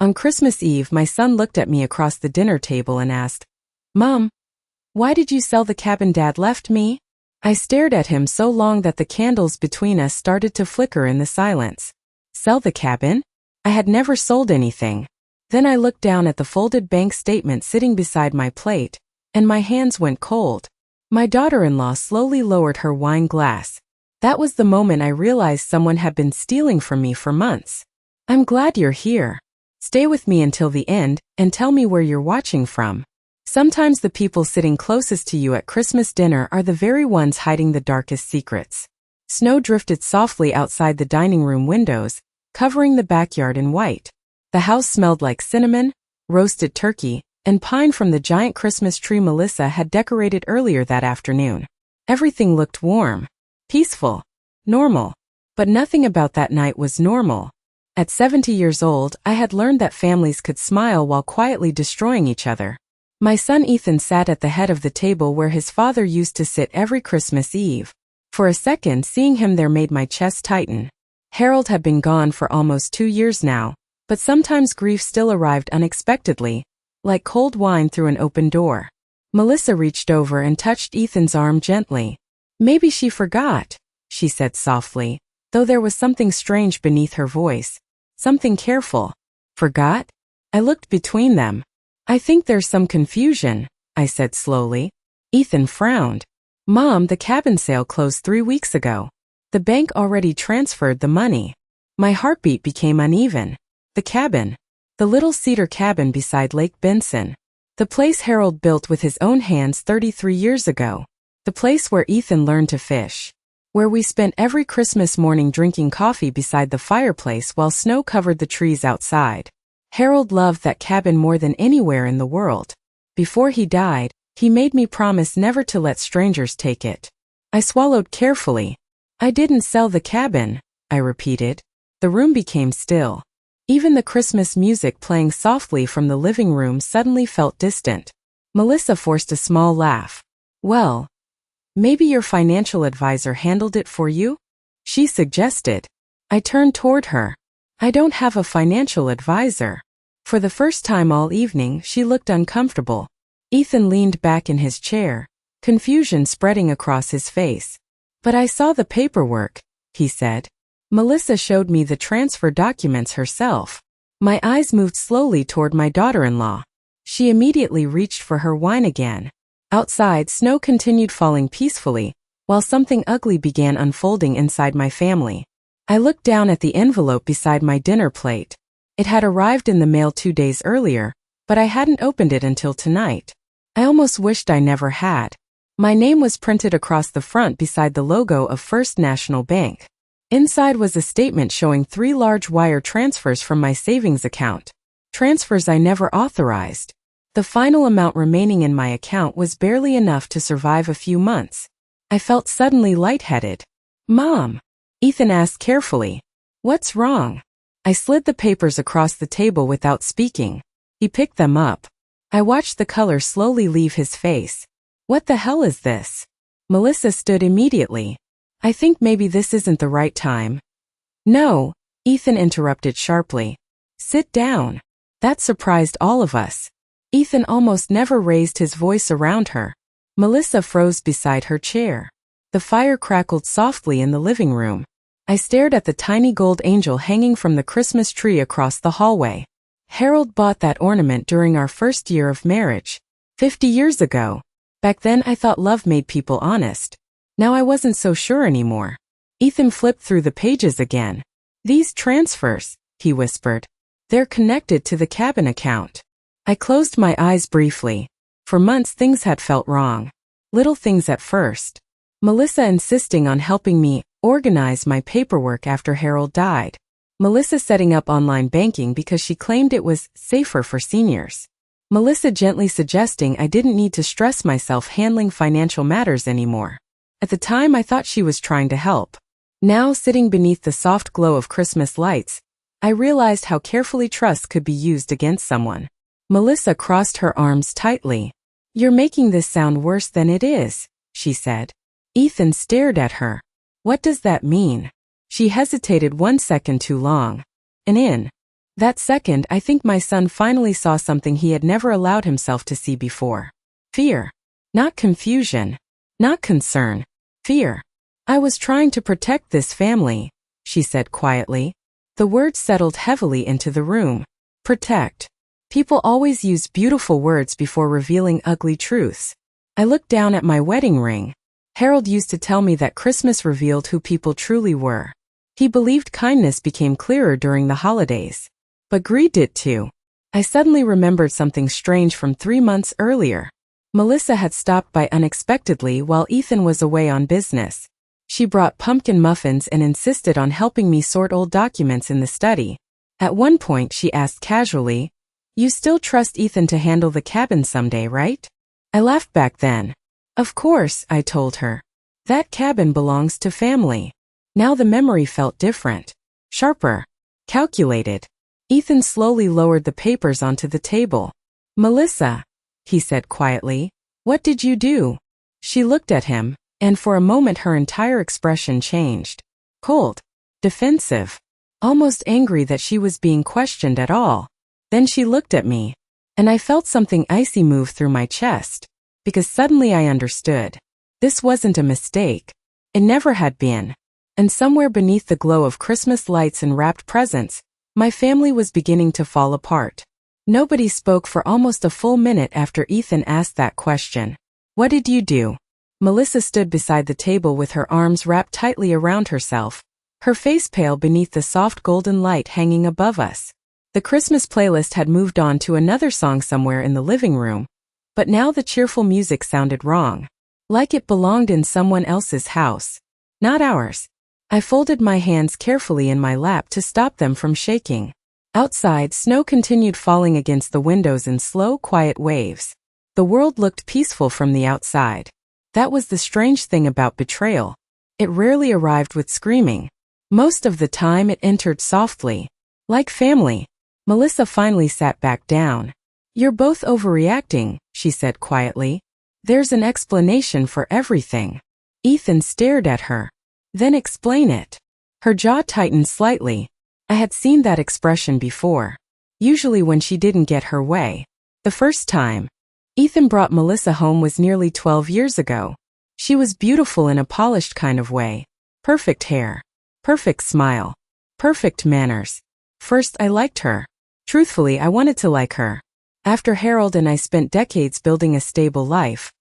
On Christmas Eve, my son looked at me across the dinner table and asked, "Mom, why did you sell the cabin Dad left me?" I stared at him so long that the candles between us started to flicker in the silence. Sell the cabin? I had never sold anything. Then I looked down at the folded bank statement sitting beside my plate, and my hands went cold. My daughter-in-law slowly lowered her wine glass. That was the moment I realized someone had been stealing from me for months. "I'm glad you're here. Stay with me until the end, and tell me where you're watching from." Sometimes the people sitting closest to you at Christmas dinner are the very ones hiding the darkest secrets. Snow drifted softly outside the dining room windows, covering the backyard in white. The house smelled like cinnamon, roasted turkey, and pine from the giant Christmas tree Melissa had decorated earlier that afternoon. Everything looked warm, peaceful, normal. But nothing about that night was normal. At 70 years old, I had learned that families could smile while quietly destroying each other. My son Ethan sat at the head of the table where his father used to sit every Christmas Eve. For a second, seeing him there made my chest tighten. Harold had been gone for almost 2 years now, but sometimes grief still arrived unexpectedly, like cold wine through an open door. Melissa reached over and touched Ethan's arm gently. "Maybe she forgot," she said softly, though there was something strange beneath her voice. Something careful. "Forgot?" I looked between them. "I think there's some confusion," I said slowly. Ethan frowned. "Mom, the cabin sale closed 3 weeks ago. The bank already transferred the money." My heartbeat became uneven. The cabin. The little cedar cabin beside Lake Benson. The place Harold built with his own hands 33 years ago. The place where Ethan learned to fish. Where we spent every Christmas morning drinking coffee beside the fireplace while snow covered the trees outside. Harold loved that cabin more than anywhere in the world. Before he died, he made me promise never to let strangers take it. I swallowed carefully. "I didn't sell the cabin," I repeated. The room became still. Even the Christmas music playing softly from the living room suddenly felt distant. Melissa forced a small laugh. "Well, maybe your financial advisor handled it for you?" she suggested. I turned toward her. "I don't have a financial advisor." For the first time all evening, she looked uncomfortable. Ethan leaned back in his chair, confusion spreading across his face. "But I saw the paperwork," he said. "Melissa showed me the transfer documents herself." My eyes moved slowly toward my daughter-in-law. She immediately reached for her wine again. Outside, snow continued falling peacefully, while something ugly began unfolding inside my family. I looked down at the envelope beside my dinner plate. It had arrived in the mail 2 days earlier, but I hadn't opened it until tonight. I almost wished I never had. My name was printed across the front beside the logo of First National Bank. Inside was a statement showing 3 large wire transfers from my savings account. Transfers I never authorized. The final amount remaining in my account was barely enough to survive a few months. I felt suddenly lightheaded. "Mom," Ethan asked carefully, "what's wrong?" I slid the papers across the table without speaking. He picked them up. I watched the color slowly leave his face. "What the hell is this?" Melissa stood immediately. "I think maybe this isn't the right time." "No," Ethan interrupted sharply. "Sit down." That surprised all of us. Ethan almost never raised his voice around her. Melissa froze beside her chair. The fire crackled softly in the living room. I stared at the tiny gold angel hanging from the Christmas tree across the hallway. Harold bought that ornament during our first year of marriage. 50 years ago. Back then I thought love made people honest. Now I wasn't so sure anymore. Ethan flipped through the pages again. "These transfers," he whispered. "They're connected to the cabin account." I closed my eyes briefly. For months things had felt wrong. Little things at first. Melissa insisting on helping me organize my paperwork after Harold died. Melissa setting up online banking because she claimed it was safer for seniors. Melissa gently suggesting I didn't need to stress myself handling financial matters anymore. At the time I thought she was trying to help. Now, sitting beneath the soft glow of Christmas lights, I realized how carefully trust could be used against someone. Melissa crossed her arms tightly. "You're making this sound worse than it is," she said. Ethan stared at her. "What does that mean?" She hesitated 1 second too long. "An in." That second, I think my son finally saw something he had never allowed himself to see before. Fear. Not confusion. Not concern. Fear. I was trying to protect this family, she said quietly. The words settled heavily into the room. Protect. People always use beautiful words before revealing ugly truths. I looked down at my wedding ring. Harold used to tell me that Christmas revealed who people truly were. He believed kindness became clearer during the holidays. But greed did too. I suddenly remembered something strange from 3 months earlier. Melissa had stopped by unexpectedly while Ethan was away on business. She brought pumpkin muffins and insisted on helping me sort old documents in the study. At one point she asked casually, "You still trust Ethan to handle the cabin someday, right?" I laughed back then. "Of course," I told her. "That cabin belongs to family." Now the memory felt different. Sharper. Calculated. Ethan slowly lowered the papers onto the table. "Melissa," he said quietly, "what did you do?" She looked at him, and for a moment her entire expression changed. Cold. Defensive. Almost angry that she was being questioned at all. Then she looked at me, and I felt something icy move through my chest. Because suddenly I understood. This wasn't a mistake. It never had been. And somewhere beneath the glow of Christmas lights and wrapped presents, my family was beginning to fall apart. Nobody spoke for almost a full minute after Ethan asked that question. "What did you do?" Melissa stood beside the table with her arms wrapped tightly around herself, her face pale beneath the soft golden light hanging above us. The Christmas playlist had moved on to another song somewhere in the living room, but now the cheerful music sounded wrong. Like it belonged in someone else's house. Not ours. I folded my hands carefully in my lap to stop them from shaking. Outside, snow continued falling against the windows in slow, quiet waves. The world looked peaceful from the outside. That was the strange thing about betrayal. It rarely arrived with screaming. Most of the time it entered softly. Like family. Melissa finally sat back down. "You're both overreacting," she said quietly. "There's an explanation for everything." Ethan stared at her. "Then explain it." Her jaw tightened slightly. I had seen that expression before. Usually when she didn't get her way. The first time Ethan brought Melissa home was nearly 12 years ago. She was beautiful in a polished kind of way. Perfect hair. Perfect smile. Perfect manners. First I liked her. Truthfully, I wanted to like her. After Harold and I spent decades building a stable life,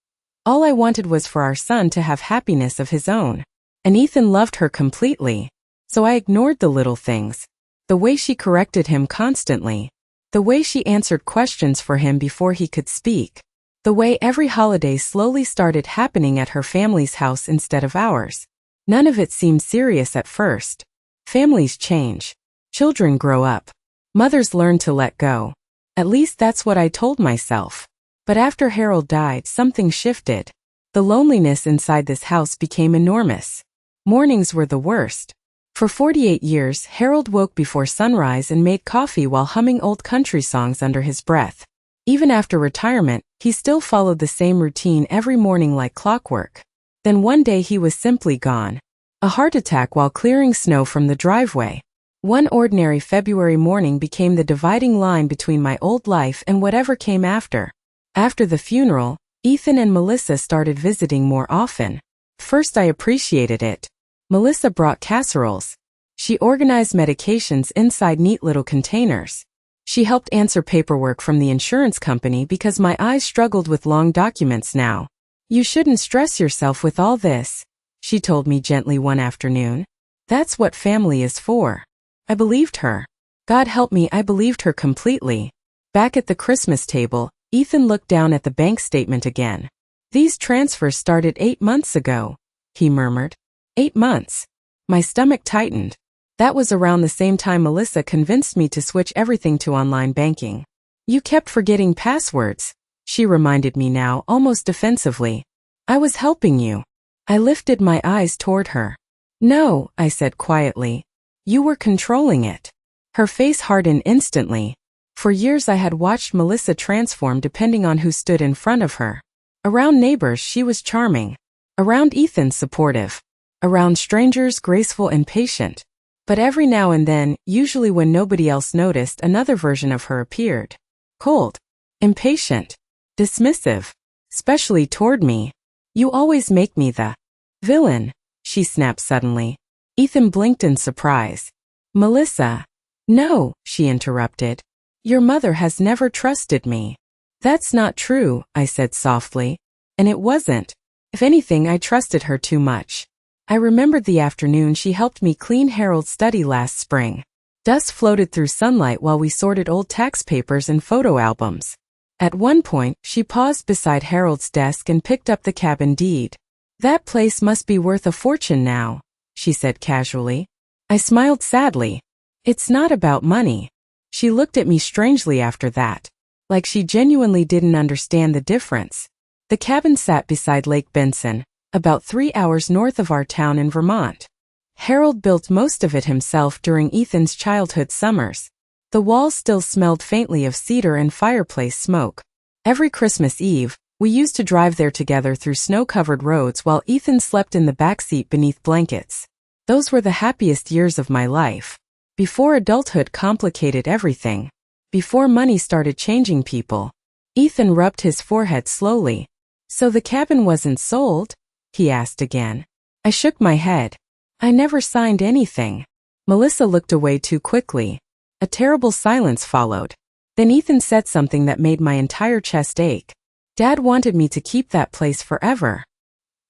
all I wanted was for our son to have happiness of his own. And Ethan loved her completely. So I ignored the little things. The way she corrected him constantly. The way she answered questions for him before he could speak. The way every holiday slowly started happening at her family's house instead of ours. None of it seemed serious at first. Families change. Children grow up. Mothers learn to let go. At least that's what I told myself. But after Harold died, something shifted. The loneliness inside this house became enormous. Mornings were the worst. For 48 years, Harold woke before sunrise and made coffee while humming old country songs under his breath. Even after retirement, he still followed the same routine every morning like clockwork. Then one day he was simply gone. A heart attack while clearing snow from the driveway. One ordinary February morning became the dividing line between my old life and whatever came after. After the funeral, Ethan and Melissa started visiting more often. First I appreciated it. Melissa brought casseroles. She organized medications inside neat little containers. She helped answer paperwork from the insurance company because my eyes struggled with long documents now. "You shouldn't stress yourself with all this," she told me gently one afternoon. "That's what family is for." I believed her. God help me, I believed her completely. Back at the Christmas table, Ethan looked down at the bank statement again. "These transfers started 8 months ago," he murmured. 8 months. My stomach tightened. That was around the same time Melissa convinced me to switch everything to online banking. "You kept forgetting passwords," she reminded me now, almost defensively. "I was helping you." I lifted my eyes toward her. "No," I said quietly. "You were controlling it." Her face hardened instantly. For years I had watched Melissa transform depending on who stood in front of her. Around neighbors she was charming. Around Ethan supportive. Around strangers graceful and patient. But every now and then, usually when nobody else noticed, another version of her appeared. Cold. Impatient. Dismissive. Especially toward me. You always make me the villain, she snapped suddenly. Ethan blinked in surprise. Melissa. No, she interrupted. Your mother has never trusted me. That's not true, I said softly. And it wasn't. If anything, I trusted her too much. I remembered the afternoon she helped me clean Harold's study last spring. Dust floated through sunlight while we sorted old tax papers and photo albums. At one point, she paused beside Harold's desk and picked up the cabin deed. That place must be worth a fortune now, she said casually. I smiled sadly. It's not about money. She looked at me strangely after that, like she genuinely didn't understand the difference. The cabin sat beside Lake Benson, about 3 hours north of our town in Vermont. Harold built most of it himself during Ethan's childhood summers. The walls still smelled faintly of cedar and fireplace smoke. Every Christmas Eve, we used to drive there together through snow-covered roads while Ethan slept in the backseat beneath blankets. Those were the happiest years of my life. Before adulthood complicated everything. Before money started changing people. Ethan rubbed his forehead slowly. So the cabin wasn't sold? He asked again. I shook my head. I never signed anything. Melissa looked away too quickly. A terrible silence followed. Then Ethan said something that made my entire chest ache. Dad wanted me to keep that place forever.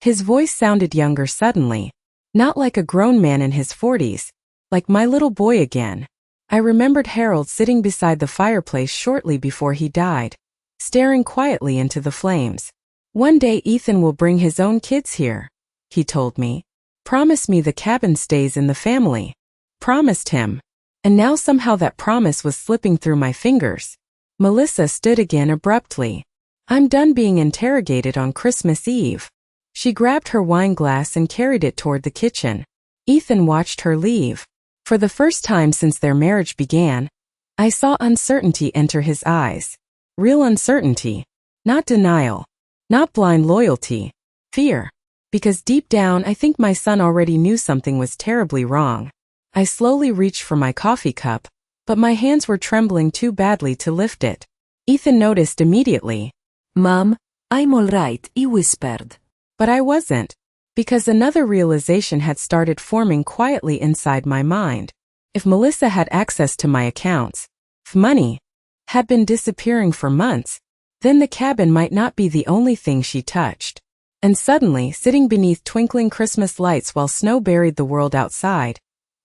His voice sounded younger suddenly. Not like a grown man in his 40s. Like my little boy again. I remembered Harold sitting beside the fireplace shortly before he died, staring quietly into the flames. One day Ethan will bring his own kids here, he told me. Promise me the cabin stays in the family. Promised him. And now somehow that promise was slipping through my fingers. Melissa stood again abruptly. I'm done being interrogated on Christmas Eve. She grabbed her wine glass and carried it toward the kitchen. Ethan watched her leave. For the first time since their marriage began, I saw uncertainty enter his eyes. Real uncertainty. Not denial. Not blind loyalty. Fear. Because deep down I think my son already knew something was terribly wrong. I slowly reached for my coffee cup, but my hands were trembling too badly to lift it. Ethan noticed immediately. Mom, I'm all right, he whispered. But I wasn't. Because another realization had started forming quietly inside my mind. If Melissa had access to my accounts, if money had been disappearing for months, then the cabin might not be the only thing she touched. And suddenly, sitting beneath twinkling Christmas lights while snow buried the world outside,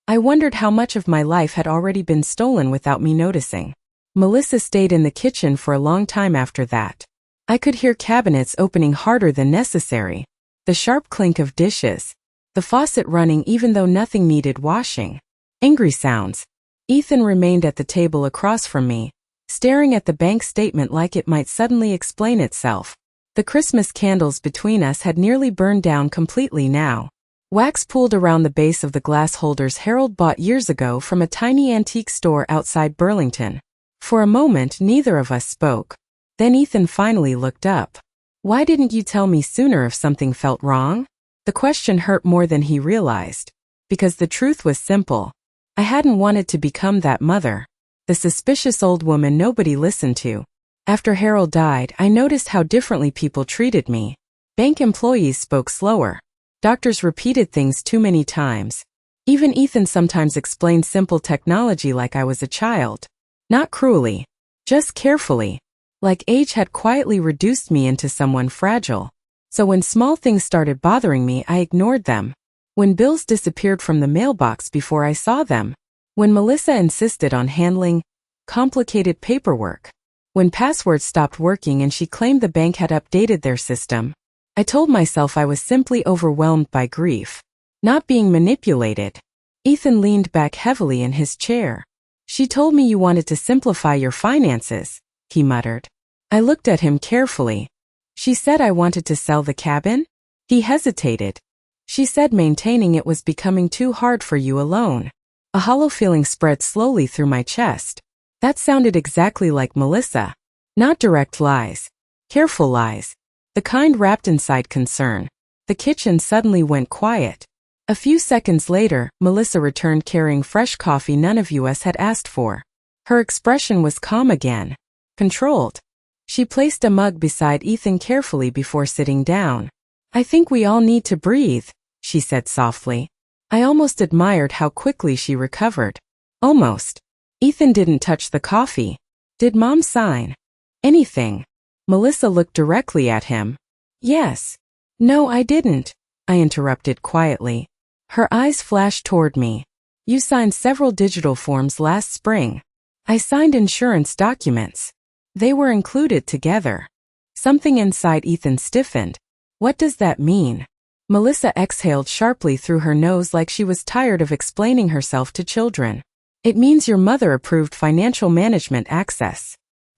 I wondered how much of my life had already been stolen without me noticing. Melissa stayed in the kitchen for a long time after that. I could hear cabinets opening harder than necessary. The sharp clink of dishes. The faucet running even though nothing needed washing. Angry sounds. Ethan remained at the table across from me, staring at the bank statement like it might suddenly explain itself. The Christmas candles between us had nearly burned down completely now. Wax pooled around the base of the glass holders Harold bought years ago from a tiny antique store outside Burlington. For a moment, neither of us spoke. Then Ethan finally looked up. Why didn't you tell me sooner if something felt wrong? The question hurt more than he realized. Because the truth was simple. I hadn't wanted to become that mother. The suspicious old woman nobody listened to. After Harold died, I noticed how differently people treated me. Bank employees spoke slower. Doctors repeated things too many times. Even Ethan sometimes explained simple technology like I was a child. Not cruelly. Just carefully. Like age had quietly reduced me into someone fragile. So when small things started bothering me, I ignored them. When bills disappeared from the mailbox before I saw them. When Melissa insisted on handling complicated paperwork. When passwords stopped working and she claimed the bank had updated their system. I told myself I was simply overwhelmed by grief. Not being manipulated. Ethan leaned back heavily in his chair. She told me you wanted to simplify your finances, he muttered. I looked at him carefully. She said I wanted to sell the cabin? He hesitated. She said maintaining it was becoming too hard for you alone. A hollow feeling spread slowly through my chest. That sounded exactly like Melissa. Not direct lies. Careful lies. The kind wrapped inside concern. The kitchen suddenly went quiet. A few seconds later, Melissa returned carrying fresh coffee none of us had asked for. Her expression was calm again. Controlled. She placed a mug beside Ethan carefully before sitting down. "I think we all need to breathe," she said softly. I almost admired how quickly she recovered. Almost. Ethan didn't touch the coffee. Did Mom sign anything? Melissa looked directly at him. "Yes." "No, I didn't," I interrupted quietly. Her eyes flashed toward me. "You signed several digital forms last spring." I signed insurance documents. They were included together. Something inside Ethan stiffened. "What does that mean?" Melissa exhaled sharply through her nose like she was tired of explaining herself to children. "It means your mother approved financial management access."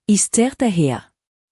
Isterte her.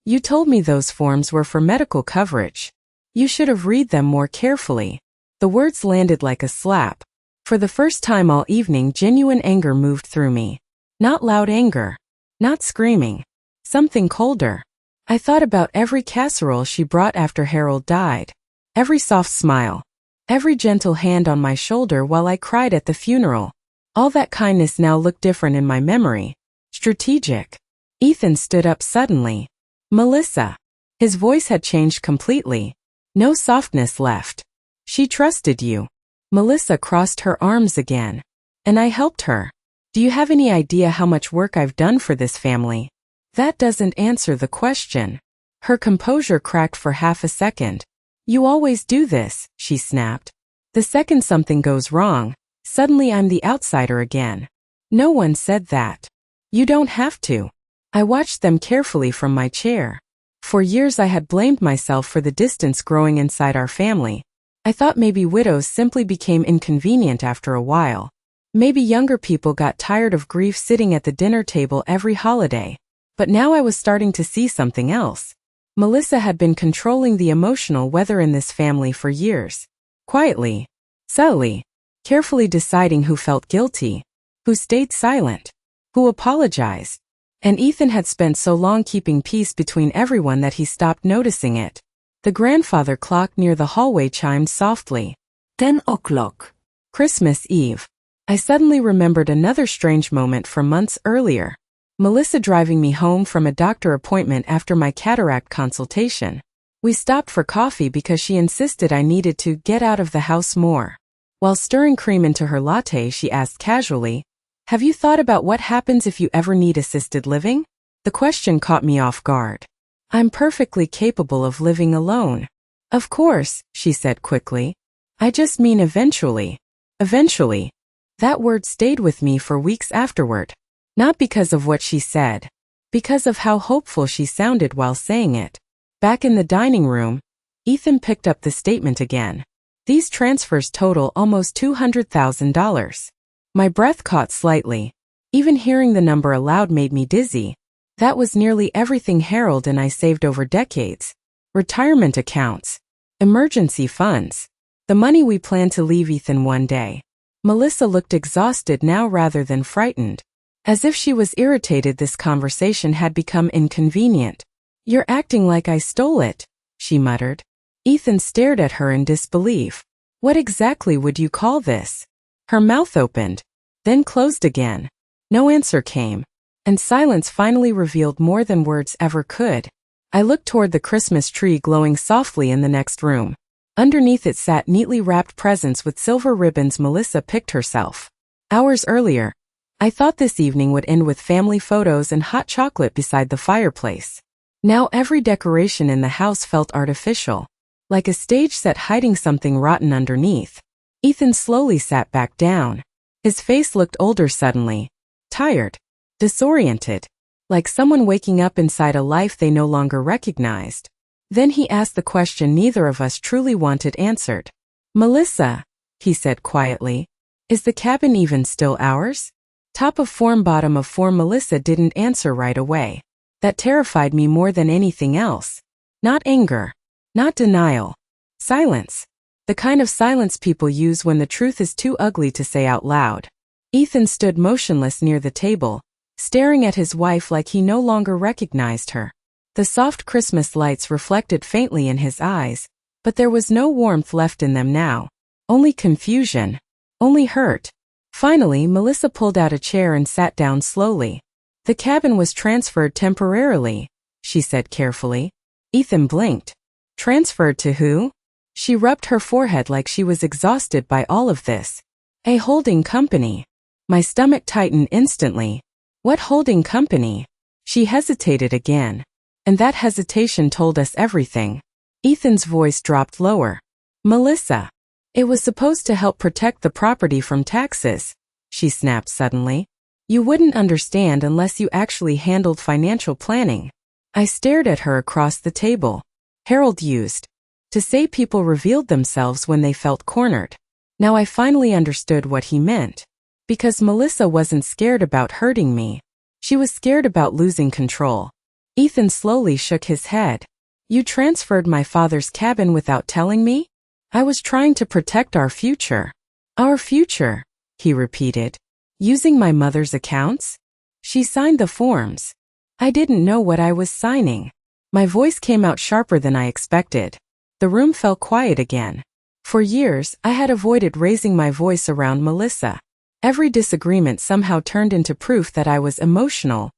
"You told me those forms were for medical coverage. You should have read them more carefully." The words landed like a slap. For the first time all evening, genuine anger moved through me. Not loud anger. Not screaming. Something colder. I thought about every casserole she brought after Harold died. Every soft smile. Every gentle hand on my shoulder while I cried at the funeral. All that kindness now looked different in my memory. Strategic. Ethan stood up suddenly. "Melissa." His voice had changed completely. No softness left. "She trusted you." Melissa crossed her arms again. "And I helped her. Do you have any idea how much work I've done for this family?" "That doesn't answer the question." Her composure cracked for half a second. "You always do this," she snapped. "The second something goes wrong, suddenly I'm the outsider again." "No one said that. You don't have to." I watched them carefully from my chair. For years I had blamed myself for the distance growing inside our family. I thought maybe widows simply became inconvenient after a while. Maybe younger people got tired of grief sitting at the dinner table every holiday. But now I was starting to see something else. Melissa had been controlling the emotional weather in this family for years. Quietly, subtly, carefully deciding who felt guilty, who stayed silent, who apologized. And Ethan had spent so long keeping peace between everyone that he stopped noticing it. The grandfather clock near the hallway chimed softly. 10 o'clock. Christmas Eve. I suddenly remembered another strange moment from months earlier. Melissa driving me home from a doctor appointment after my cataract consultation. We stopped for coffee because she insisted I needed to get out of the house more. While stirring cream into her latte, she asked casually, "Have you thought about what happens if you ever need assisted living?" The question caught me off guard. "I'm perfectly capable of living alone." "Of course," she said quickly. "I just mean eventually." Eventually. That word stayed with me for weeks afterward. Not because of what she said. Because of how hopeful she sounded while saying it. Back in the dining room, Ethan picked up the statement again. "These transfers total almost $200,000. My breath caught slightly. Even hearing the number aloud made me dizzy. That was nearly everything Harold and I saved over decades. Retirement accounts. Emergency funds. The money we planned to leave Ethan one day. Melissa looked exhausted now rather than frightened. As if she was irritated this conversation had become inconvenient. "You're acting like I stole it," she muttered. Ethan stared at her in disbelief. "What exactly would you call this?" Her mouth opened, then closed again. No answer came, and silence finally revealed more than words ever could. I looked toward the Christmas tree glowing softly in the next room. Underneath it sat neatly wrapped presents with silver ribbons Melissa picked herself. Hours earlier, I thought this evening would end with family photos and hot chocolate beside the fireplace. Now every decoration in the house felt artificial, like a stage set hiding something rotten underneath. Ethan slowly sat back down. His face looked older suddenly. Tired. Disoriented. Like someone waking up inside a life they no longer recognized. Then he asked the question neither of us truly wanted answered. "Melissa," he said quietly, "is the cabin even still ours?" Top of form, bottom of form. Melissa didn't answer right away. That terrified me more than anything else. Not anger. Not denial. Silence. The kind of silence people use when the truth is too ugly to say out loud. Ethan stood motionless near the table, staring at his wife like he no longer recognized her. The soft Christmas lights reflected faintly in his eyes, but there was no warmth left in them now. Only confusion. Only hurt. Finally, Melissa pulled out a chair and sat down slowly. The cabin was transferred temporarily, she said carefully. Ethan blinked. Transferred to who? She rubbed her forehead like she was exhausted by all of this. A holding company. My stomach tightened instantly. What holding company? She hesitated again. And that hesitation told us everything. Ethan's voice dropped lower. Melissa. It was supposed to help protect the property from taxes, she snapped suddenly. You wouldn't understand unless you actually handled financial planning. I stared at her across the table. Harold used to say people revealed themselves when they felt cornered. Now I finally understood what he meant. Because Melissa wasn't scared about hurting me. She was scared about losing control. Ethan slowly shook his head. You transferred my father's cabin without telling me? I was trying to protect our future. Our future, he repeated. Using my mother's accounts? She signed the forms. I didn't know what I was signing. My voice came out sharper than I expected. The room fell quiet again. For years, I had avoided raising my voice around Melissa. Every disagreement somehow turned into proof that I was emotional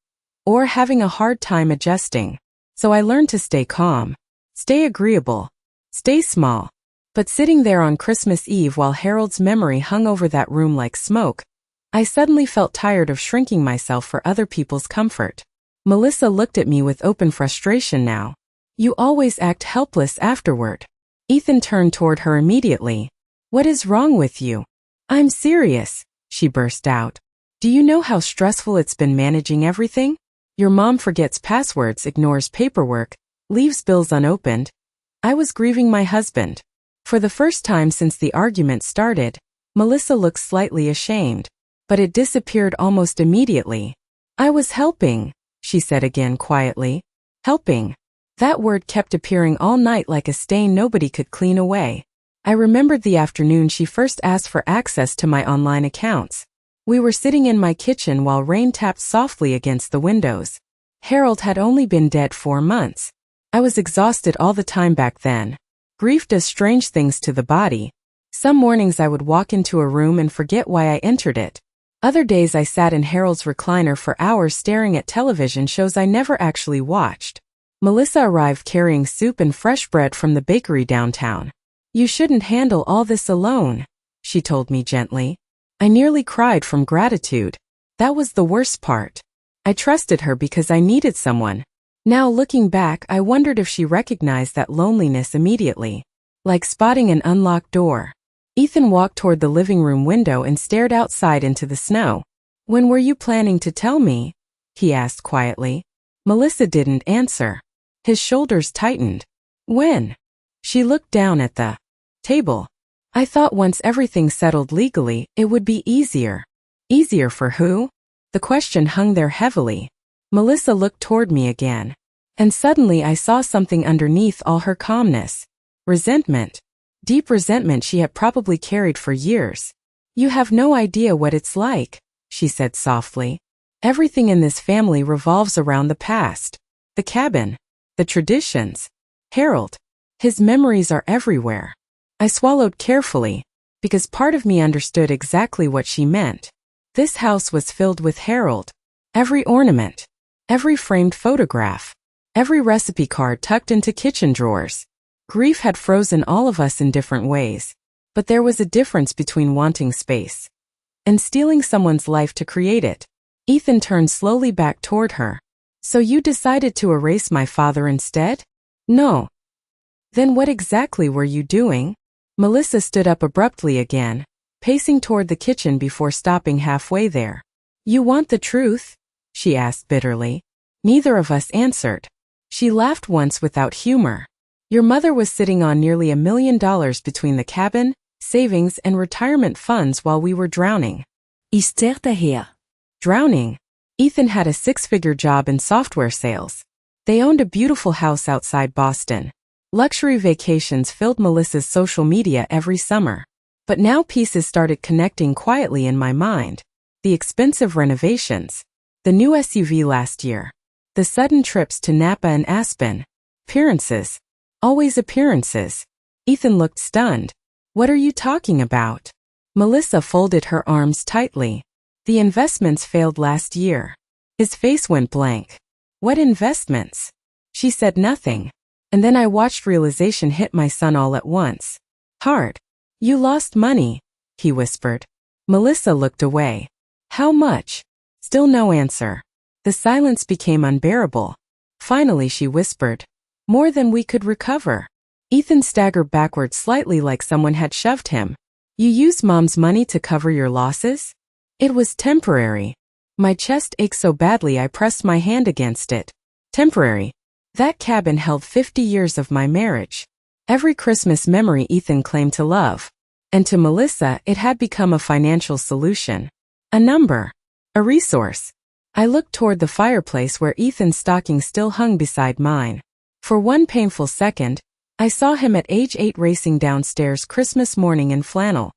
or having a hard time adjusting. So I learned to stay calm, stay agreeable, stay small. But sitting there on Christmas Eve while Harold's memory hung over that room like smoke, I suddenly felt tired of shrinking myself for other people's comfort. Melissa looked at me with open frustration now. You always act helpless afterward. Ethan turned toward her immediately. What is wrong with you? I'm serious, she burst out. Do you know how stressful it's been managing everything? Your mom forgets passwords, ignores paperwork, leaves bills unopened. I was grieving my husband. For the first time since the argument started, Melissa looked slightly ashamed, but it disappeared almost immediately. I was helping, she said again quietly. Helping. That word kept appearing all night like a stain nobody could clean away. I remembered the afternoon she first asked for access to my online accounts. We were sitting in my kitchen while rain tapped softly against the windows. Harold had only been dead 4 months. I was exhausted all the time back then. Grief does strange things to the body. Some mornings I would walk into a room and forget why I entered it. Other days I sat in Harold's recliner for hours staring at television shows I never actually watched. Melissa arrived carrying soup and fresh bread from the bakery downtown. You shouldn't handle all this alone, she told me gently. I nearly cried from gratitude. That was the worst part. I trusted her because I needed someone. Now looking back, I wondered if she recognized that loneliness immediately. Like spotting an unlocked door. Ethan walked toward the living room window and stared outside into the snow. When were you planning to tell me? He asked quietly. Melissa didn't answer. His shoulders tightened. When? She looked down at the table. I thought once everything settled legally, it would be easier. Easier for who? The question hung there heavily. Melissa looked toward me again. And suddenly I saw something underneath all her calmness. Resentment. Deep resentment she had probably carried for years. You have no idea what it's like, she said softly. Everything in this family revolves around the past. The cabin. The traditions. Harold. His memories are everywhere. I swallowed carefully, because part of me understood exactly what she meant. This house was filled with Harold. Every ornament. Every framed photograph. Every recipe card tucked into kitchen drawers. Grief had frozen all of us in different ways. But there was a difference between wanting space and stealing someone's life to create it. Ethan turned slowly back toward her. So you decided to erase my father instead? No. Then what exactly were you doing? Melissa stood up abruptly again, pacing toward the kitchen before stopping halfway there. You want the truth? She asked bitterly. Neither of us answered. She laughed once without humor. Your mother was sitting on nearly $1 million between the cabin, savings, and retirement funds while we were drowning. Ich stared her. Drowning? Ethan had a 6-figure job in software sales. They owned a beautiful house outside Boston. Luxury vacations filled Melissa's social media every summer. But now pieces started connecting quietly in my mind. The expensive renovations. The new SUV last year. The sudden trips to Napa and Aspen. Appearances. Always appearances. Ethan looked stunned. What are you talking about? Melissa folded her arms tightly. The investments failed last year. His face went blank. What investments? She said nothing. And then I watched realization hit my son all at once. Hard. You lost money, he whispered. Melissa looked away. How much? Still no answer. The silence became unbearable. Finally she whispered. More than we could recover. Ethan staggered backward slightly like someone had shoved him. You used Mom's money to cover your losses? It was temporary. My chest ached so badly I pressed my hand against it. Temporary. That cabin held 50 years of my marriage. Every Christmas memory Ethan claimed to love. And to Melissa, it had become a financial solution. A number. A resource. I looked toward the fireplace where Ethan's stocking still hung beside mine. For one painful second, I saw him at age 8 racing downstairs Christmas morning in flannel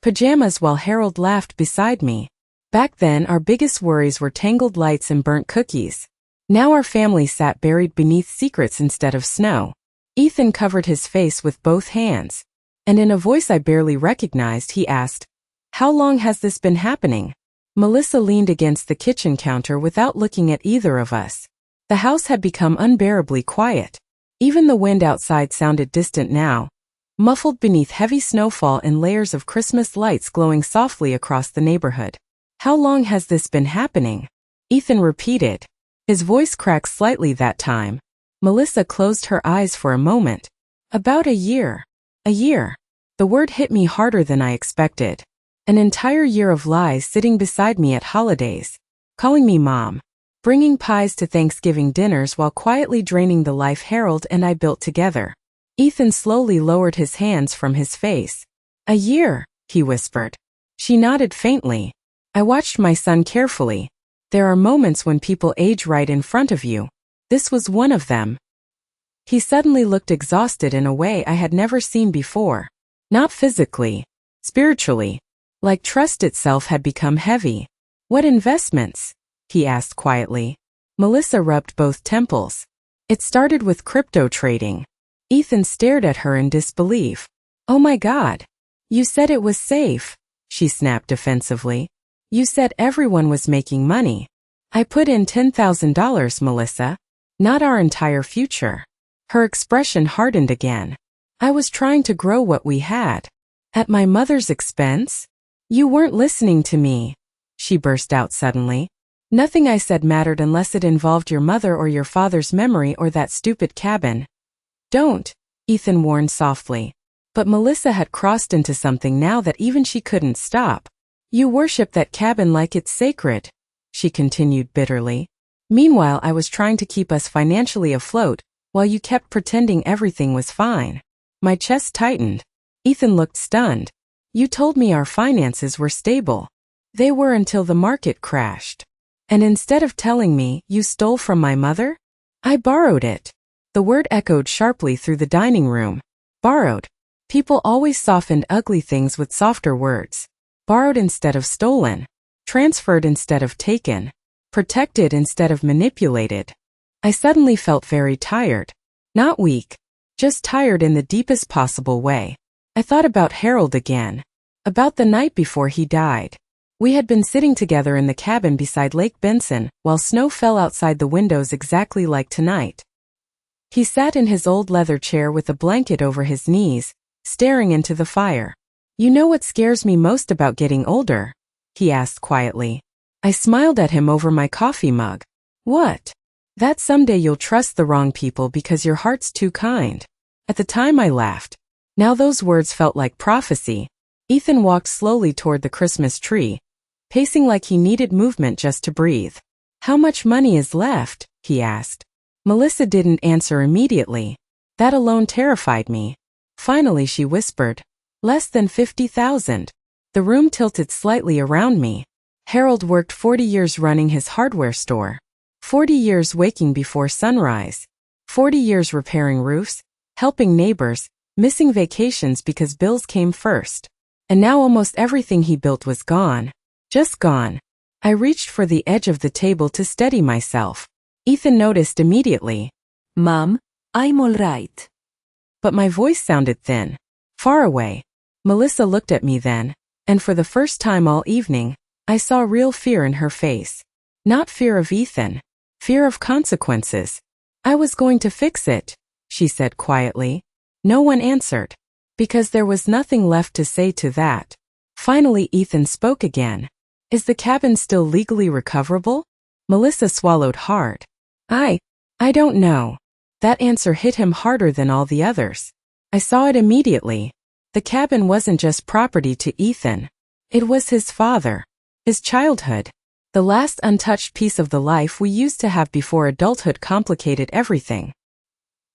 pajamas while Harold laughed beside me. Back then our biggest worries were tangled lights and burnt cookies. Now our family sat buried beneath secrets instead of snow. Ethan covered his face with both hands. And in a voice I barely recognized, he asked, How long has this been happening? Melissa leaned against the kitchen counter without looking at either of us. The house had become unbearably quiet. Even the wind outside sounded distant now, muffled beneath heavy snowfall and layers of Christmas lights glowing softly across the neighborhood. How long has this been happening? Ethan repeated. His voice cracked slightly that time. Melissa closed her eyes for a moment. About a year. A year. The word hit me harder than I expected. An entire year of lies sitting beside me at holidays, calling me Mom, bringing pies to Thanksgiving dinners while quietly draining the life Harold and I built together. Ethan slowly lowered his hands from his face. A year, he whispered. She nodded faintly. I watched my son carefully. There are moments when people age right in front of you. This was one of them. He suddenly looked exhausted in a way I had never seen before. Not physically, spiritually. Like trust itself had become heavy. What investments? He asked quietly. Melissa rubbed both temples. It started with crypto trading. Ethan stared at her in disbelief. Oh my God. You said it was safe, she snapped defensively. You said everyone was making money. I put in $10,000, Melissa. Not our entire future. Her expression hardened again. I was trying to grow what we had. At my mother's expense? You weren't listening to me, she burst out suddenly. Nothing I said mattered unless it involved your mother or your father's memory or that stupid cabin. Don't, Ethan warned softly. But Melissa had crossed into something now that even she couldn't stop. You worship that cabin like it's sacred, she continued bitterly. Meanwhile, I was trying to keep us financially afloat, while you kept pretending everything was fine. My chest tightened. Ethan looked stunned. You told me our finances were stable. They were until the market crashed. And instead of telling me, you stole from my mother? I borrowed it. The word echoed sharply through the dining room. Borrowed. People always softened ugly things with softer words. Borrowed instead of stolen. Transferred instead of taken. Protected instead of manipulated. I suddenly felt very tired. Not weak. Just tired in the deepest possible way. I thought about Harold again. About the night before he died. We had been sitting together in the cabin beside Lake Benson, while snow fell outside the windows exactly like tonight. He sat in his old leather chair with a blanket over his knees, staring into the fire. You know what scares me most about getting older? He asked quietly. I smiled at him over my coffee mug. What? That someday you'll trust the wrong people because your heart's too kind. At the time I laughed. Now those words felt like prophecy. Ethan walked slowly toward the Christmas tree, pacing like he needed movement just to breathe. How much money is left? He asked. Melissa didn't answer immediately. That alone terrified me. Finally she whispered, Less than 50,000. The room tilted slightly around me. Harold worked 40 years running his hardware store. 40 years waking before sunrise. 40 years repairing roofs, helping neighbors, missing vacations because bills came first. And now almost everything he built was gone. Just gone. I reached for the edge of the table to steady myself. Ethan noticed immediately. Mom, I'm all right. But my voice sounded thin. Far away. Melissa looked at me then, and for the first time all evening, I saw real fear in her face. Not fear of Ethan. Fear of consequences. I was going to fix it, she said quietly. No one answered. Because there was nothing left to say to that. Finally Ethan spoke again. Is the cabin still legally recoverable? Melissa swallowed hard. I don't know. That answer hit him harder than all the others. I saw it immediately. The cabin wasn't just property to Ethan. It was his father. His childhood. The last untouched piece of the life we used to have before adulthood complicated everything.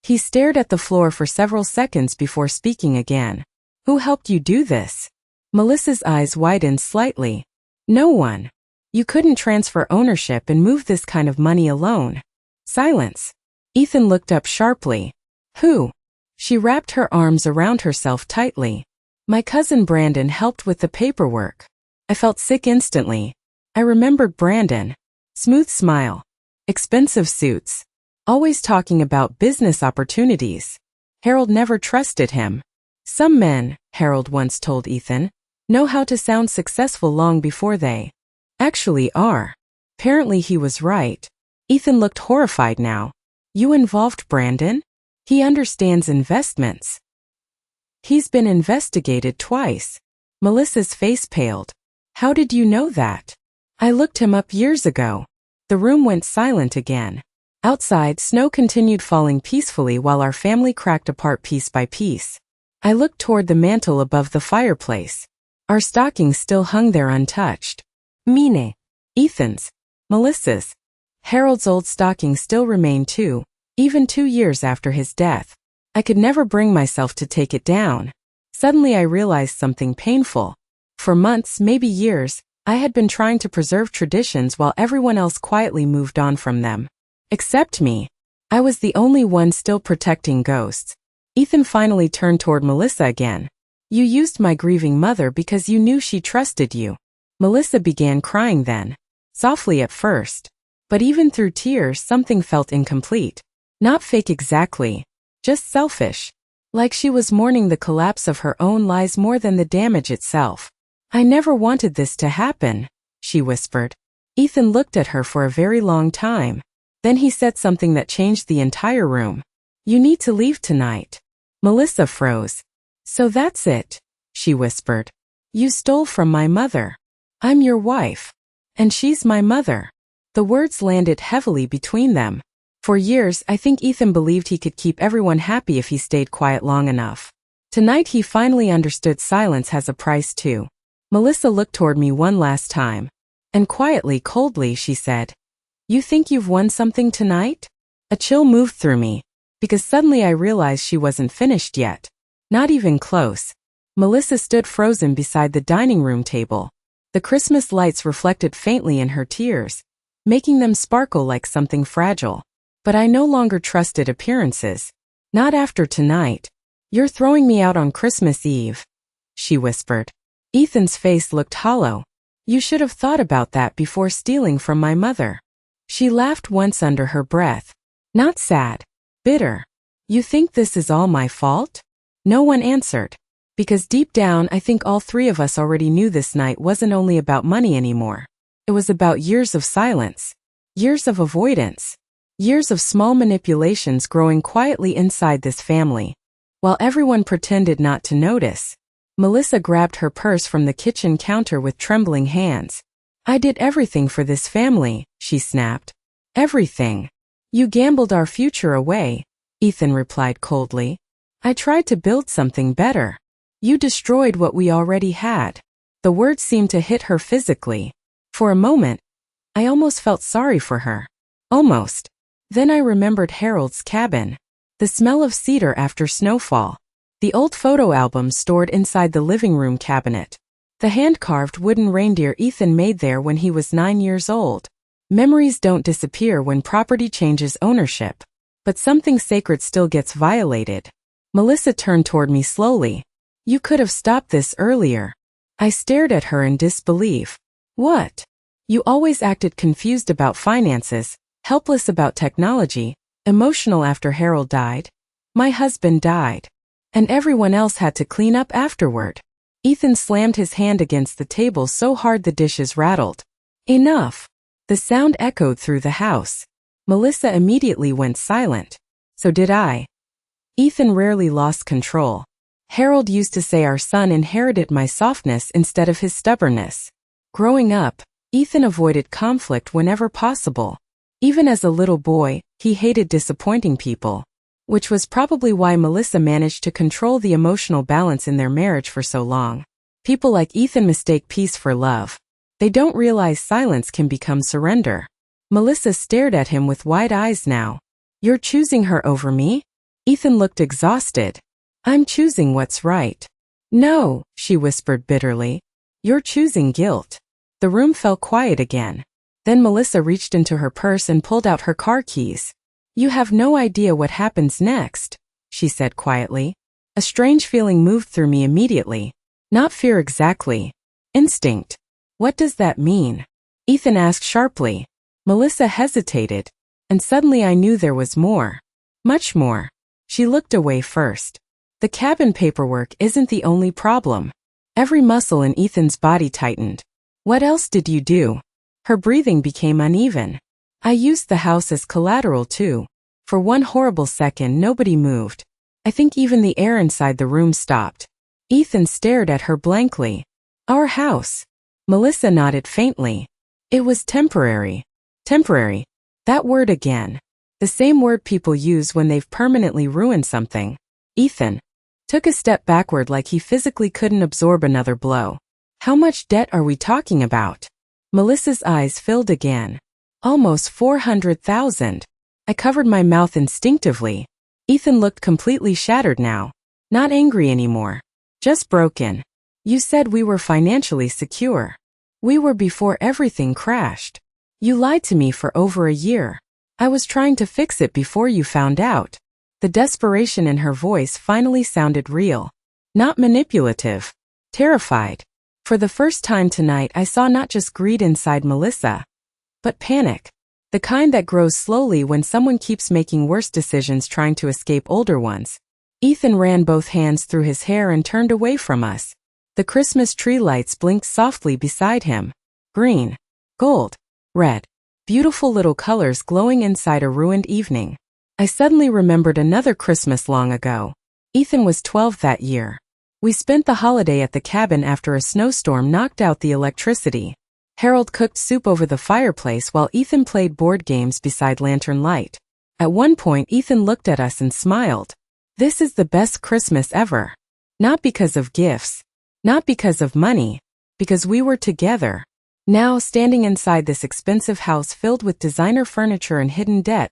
He stared at the floor for several seconds before speaking again. Who helped you do this? Melissa's eyes widened slightly. No one. You couldn't transfer ownership and move this kind of money alone. Silence. Ethan looked up sharply. Who? She wrapped her arms around herself tightly. My cousin Brandon helped with the paperwork. I felt sick instantly. I remembered Brandon. Smooth smile. Expensive suits. Always talking about business opportunities. Harold never trusted him. Some men, Harold once told Ethan, know how to sound successful long before they actually are. Apparently he was right. Ethan looked horrified now. You involved Brandon? He understands investments. He's been investigated twice. Melissa's face paled. How did you know that? I looked him up years ago. The room went silent again. Outside, snow continued falling peacefully while our family cracked apart piece by piece. I looked toward the mantel above the fireplace. Our stockings still hung there untouched. Mine. Ethan's. Melissa's. Harold's old stockings still remained too, even 2 years after his death. I could never bring myself to take it down. Suddenly I realized something painful. For months, maybe years, I had been trying to preserve traditions while everyone else quietly moved on from them. Except me. I was the only one still protecting ghosts. Ethan finally turned toward Melissa again. You used my grieving mother because you knew she trusted you. Melissa began crying then. Softly at first. But even through tears something felt incomplete. Not fake exactly. Just selfish. Like she was mourning the collapse of her own lies more than the damage itself. I never wanted this to happen, she whispered. Ethan looked at her for a very long time. Then he said something that changed the entire room. You need to leave tonight. Melissa froze. So that's it, she whispered. You stole from my mother. I'm your wife. And she's my mother. The words landed heavily between them. For years, I think Ethan believed he could keep everyone happy if he stayed quiet long enough. Tonight he finally understood silence has a price too. Melissa looked toward me one last time. And quietly, coldly, she said, You think you've won something tonight? A chill moved through me, because suddenly I realized she wasn't finished yet. Not even close. Melissa stood frozen beside the dining room table. The Christmas lights reflected faintly in her tears, making them sparkle like something fragile. But I no longer trusted appearances. Not after tonight. You're throwing me out on Christmas Eve, she whispered. Ethan's face looked hollow. You should have thought about that before stealing from my mother. She laughed once under her breath. Not sad. Bitter. You think this is all my fault? No one answered. Because deep down I think all three of us already knew this night wasn't only about money anymore. It was about years of silence. Years of avoidance. Years of small manipulations growing quietly inside this family. While everyone pretended not to notice, Melissa grabbed her purse from the kitchen counter with trembling hands. I did everything for this family, she snapped. Everything. You gambled our future away, Ethan replied coldly. I tried to build something better. You destroyed what we already had. The words seemed to hit her physically. For a moment, I almost felt sorry for her. Almost. Then I remembered Harold's cabin. The smell of cedar after snowfall. The old photo album stored inside the living room cabinet. The hand-carved wooden reindeer Ethan made there when he was 9 years old. Memories don't disappear when property changes ownership. But something sacred still gets violated. Melissa turned toward me slowly. You could have stopped this earlier. I stared at her in disbelief. What? You always acted confused about finances, helpless about technology, emotional after Harold died. My husband died. And everyone else had to clean up afterward. Ethan slammed his hand against the table so hard the dishes rattled. Enough! The sound echoed through the house. Melissa immediately went silent. So did I. Ethan rarely lost control. Harold used to say our son inherited my softness instead of his stubbornness. Growing up, Ethan avoided conflict whenever possible. Even as a little boy, he hated disappointing people, which was probably why Melissa managed to control the emotional balance in their marriage for so long. People like Ethan mistake peace for love. They don't realize silence can become surrender. Melissa stared at him with wide eyes now. You're choosing her over me? Ethan looked exhausted. I'm choosing what's right. No, she whispered bitterly. You're choosing guilt. The room fell quiet again. Then Melissa reached into her purse and pulled out her car keys. You have no idea what happens next, she said quietly. A strange feeling moved through me immediately. Not fear exactly. Instinct. What does that mean? Ethan asked sharply. Melissa hesitated. And suddenly I knew there was more. Much more. She looked away first. The cabin paperwork isn't the only problem. Every muscle in Ethan's body tightened. What else did you do? Her breathing became uneven. I used the house as collateral too. For one horrible second nobody moved. I think even the air inside the room stopped. Ethan stared at her blankly. Our house. Melissa nodded faintly. It was temporary. Temporary. That word again. The same word people use when they've permanently ruined something. Ethan took a step backward like he physically couldn't absorb another blow. How much debt are we talking about? Melissa's eyes filled again. Almost 400,000. I covered my mouth instinctively. Ethan looked completely shattered now. Not angry anymore. Just broken. You said we were financially secure. We were before everything crashed. You lied to me for over a year. I was trying to fix it before you found out. The desperation in her voice finally sounded real. Not manipulative. Terrified. For the first time tonight I saw not just greed inside Melissa, but panic. The kind that grows slowly when someone keeps making worse decisions trying to escape older ones. Ethan ran both hands through his hair and turned away from us. The Christmas tree lights blinked softly beside him. Green. Gold. Red. Beautiful little colors glowing inside a ruined evening. I suddenly remembered another Christmas long ago. Ethan was 12 that year. We spent the holiday at the cabin after a snowstorm knocked out the electricity. Harold cooked soup over the fireplace while Ethan played board games beside lantern light. At one point Ethan looked at us and smiled. This is the best Christmas ever. Not because of gifts. Not because of money. Because we were together. Now, standing inside this expensive house filled with designer furniture and hidden debt,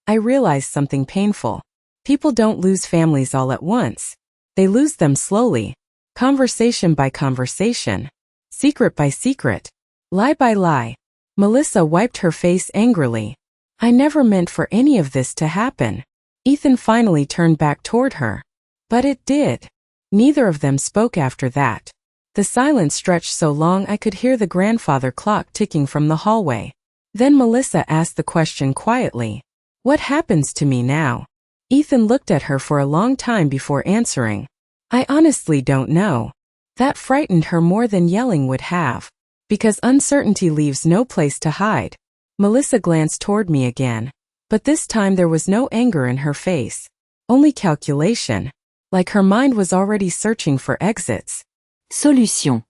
I realized something painful. People don't lose families all at once. They lose them slowly. Conversation by conversation. Secret by secret. Lie by lie. Melissa wiped her face angrily. I never meant for any of this to happen. Ethan finally turned back toward her. But it did. Neither of them spoke after that. The silence stretched so long I could hear the grandfather clock ticking from the hallway. Then Melissa asked the question quietly. What happens to me now? Ethan looked at her for a long time before answering. I honestly don't know. That frightened her more than yelling would have. Because uncertainty leaves no place to hide. Melissa glanced toward me again. But this time there was no anger in her face. Only calculation. Like her mind was already searching for exits. Solution.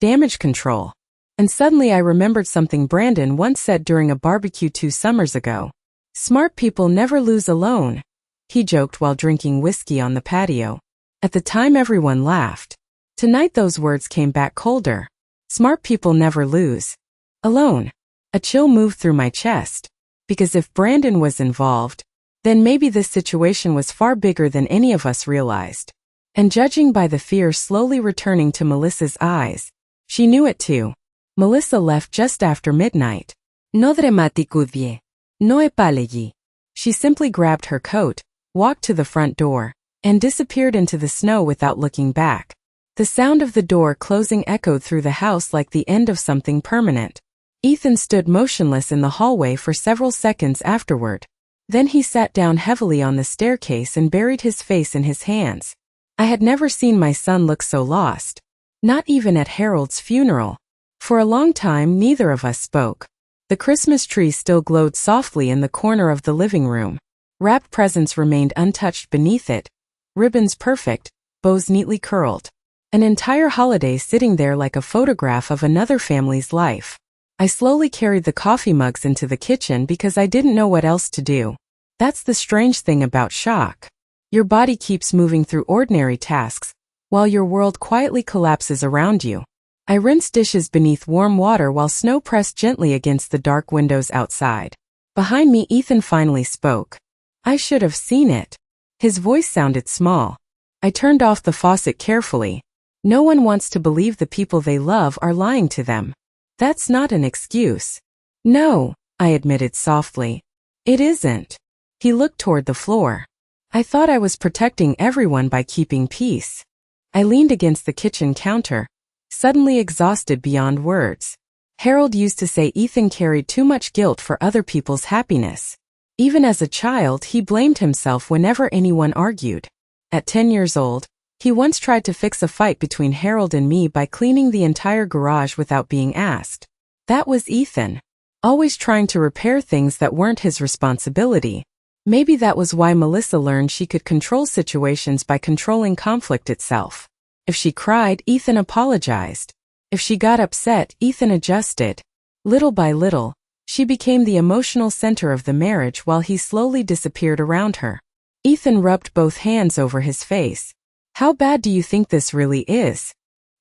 Damage control. And suddenly I remembered something Brandon once said during a barbecue 2 summers ago. Smart people never lose alone. He joked while drinking whiskey on the patio. At the time everyone laughed. Tonight those words came back colder. Smart people never lose. Alone. A chill moved through my chest. Because if Brandon was involved, then maybe this situation was far bigger than any of us realized. And judging by the fear slowly returning to Melissa's eyes, she knew it too. Melissa left just after midnight. No dramaticudie. No epalegi. She simply grabbed her coat, walked to the front door, and disappeared into the snow without looking back. The sound of the door closing echoed through the house like the end of something permanent. Ethan stood motionless in the hallway for several seconds afterward. Then he sat down heavily on the staircase and buried his face in his hands. I had never seen my son look so lost. Not even at Harold's funeral. For a long time, neither of us spoke. The Christmas tree still glowed softly in the corner of the living room. Wrapped presents remained untouched beneath it, ribbons perfect, bows neatly curled. An entire holiday sitting there like a photograph of another family's life. I slowly carried the coffee mugs into the kitchen because I didn't know what else to do. That's the strange thing about shock. Your body keeps moving through ordinary tasks, while your world quietly collapses around you. I rinsed dishes beneath warm water while snow pressed gently against the dark windows outside. Behind me, Ethan finally spoke. I should have seen it. His voice sounded small. I turned off the faucet carefully. No one wants to believe the people they love are lying to them. That's not an excuse. No, I admitted softly. It isn't. He looked toward the floor. I thought I was protecting everyone by keeping peace. I leaned against the kitchen counter, suddenly exhausted beyond words. Harold used to say Ethan carried too much guilt for other people's happiness. Even as a child, he blamed himself whenever anyone argued. At 10 years old, he once tried to fix a fight between Harold and me by cleaning the entire garage without being asked. That was Ethan. Always trying to repair things that weren't his responsibility. Maybe that was why Melissa learned she could control situations by controlling conflict itself. If she cried, Ethan apologized. If she got upset, Ethan adjusted. Little by little, she became the emotional center of the marriage while he slowly disappeared around her. Ethan rubbed both hands over his face. How bad do you think this really is?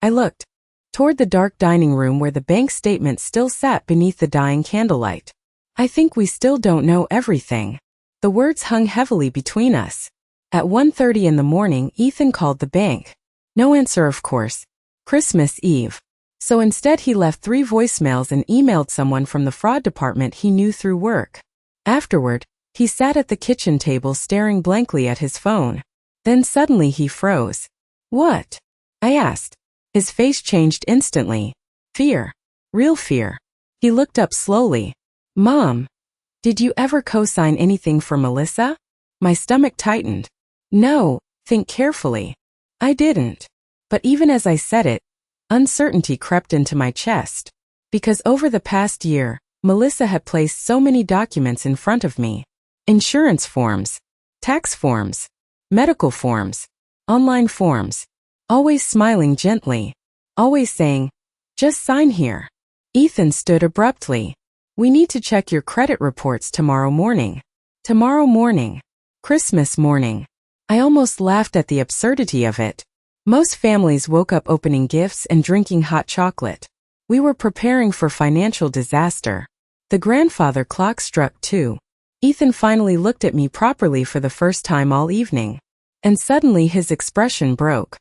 I looked toward the dark dining room where the bank statement still sat beneath the dying candlelight. I think we still don't know everything. The words hung heavily between us. At 1:30 in the morning, Ethan called the bank. No answer, of course. Christmas Eve. So instead he left 3 voicemails and emailed someone from the fraud department he knew through work. Afterward, he sat at the kitchen table staring blankly at his phone. Then suddenly he froze. What? I asked. His face changed instantly. Fear. Real fear. He looked up slowly. Mom, did you ever co-sign anything for Melissa? My stomach tightened. No, think carefully. I didn't. But even as I said it, uncertainty crept into my chest. Because over the past year, Melissa had placed so many documents in front of me. Insurance forms, tax forms, medical forms, online forms, always smiling gently, always saying, just sign here. Ethan stood abruptly. We need to check your credit reports tomorrow morning. Tomorrow morning. Christmas morning. I almost laughed at the absurdity of it. Most families woke up opening gifts and drinking hot chocolate. We were preparing for financial disaster. The grandfather clock struck 2. Ethan finally looked at me properly for the first time all evening. And suddenly his expression broke.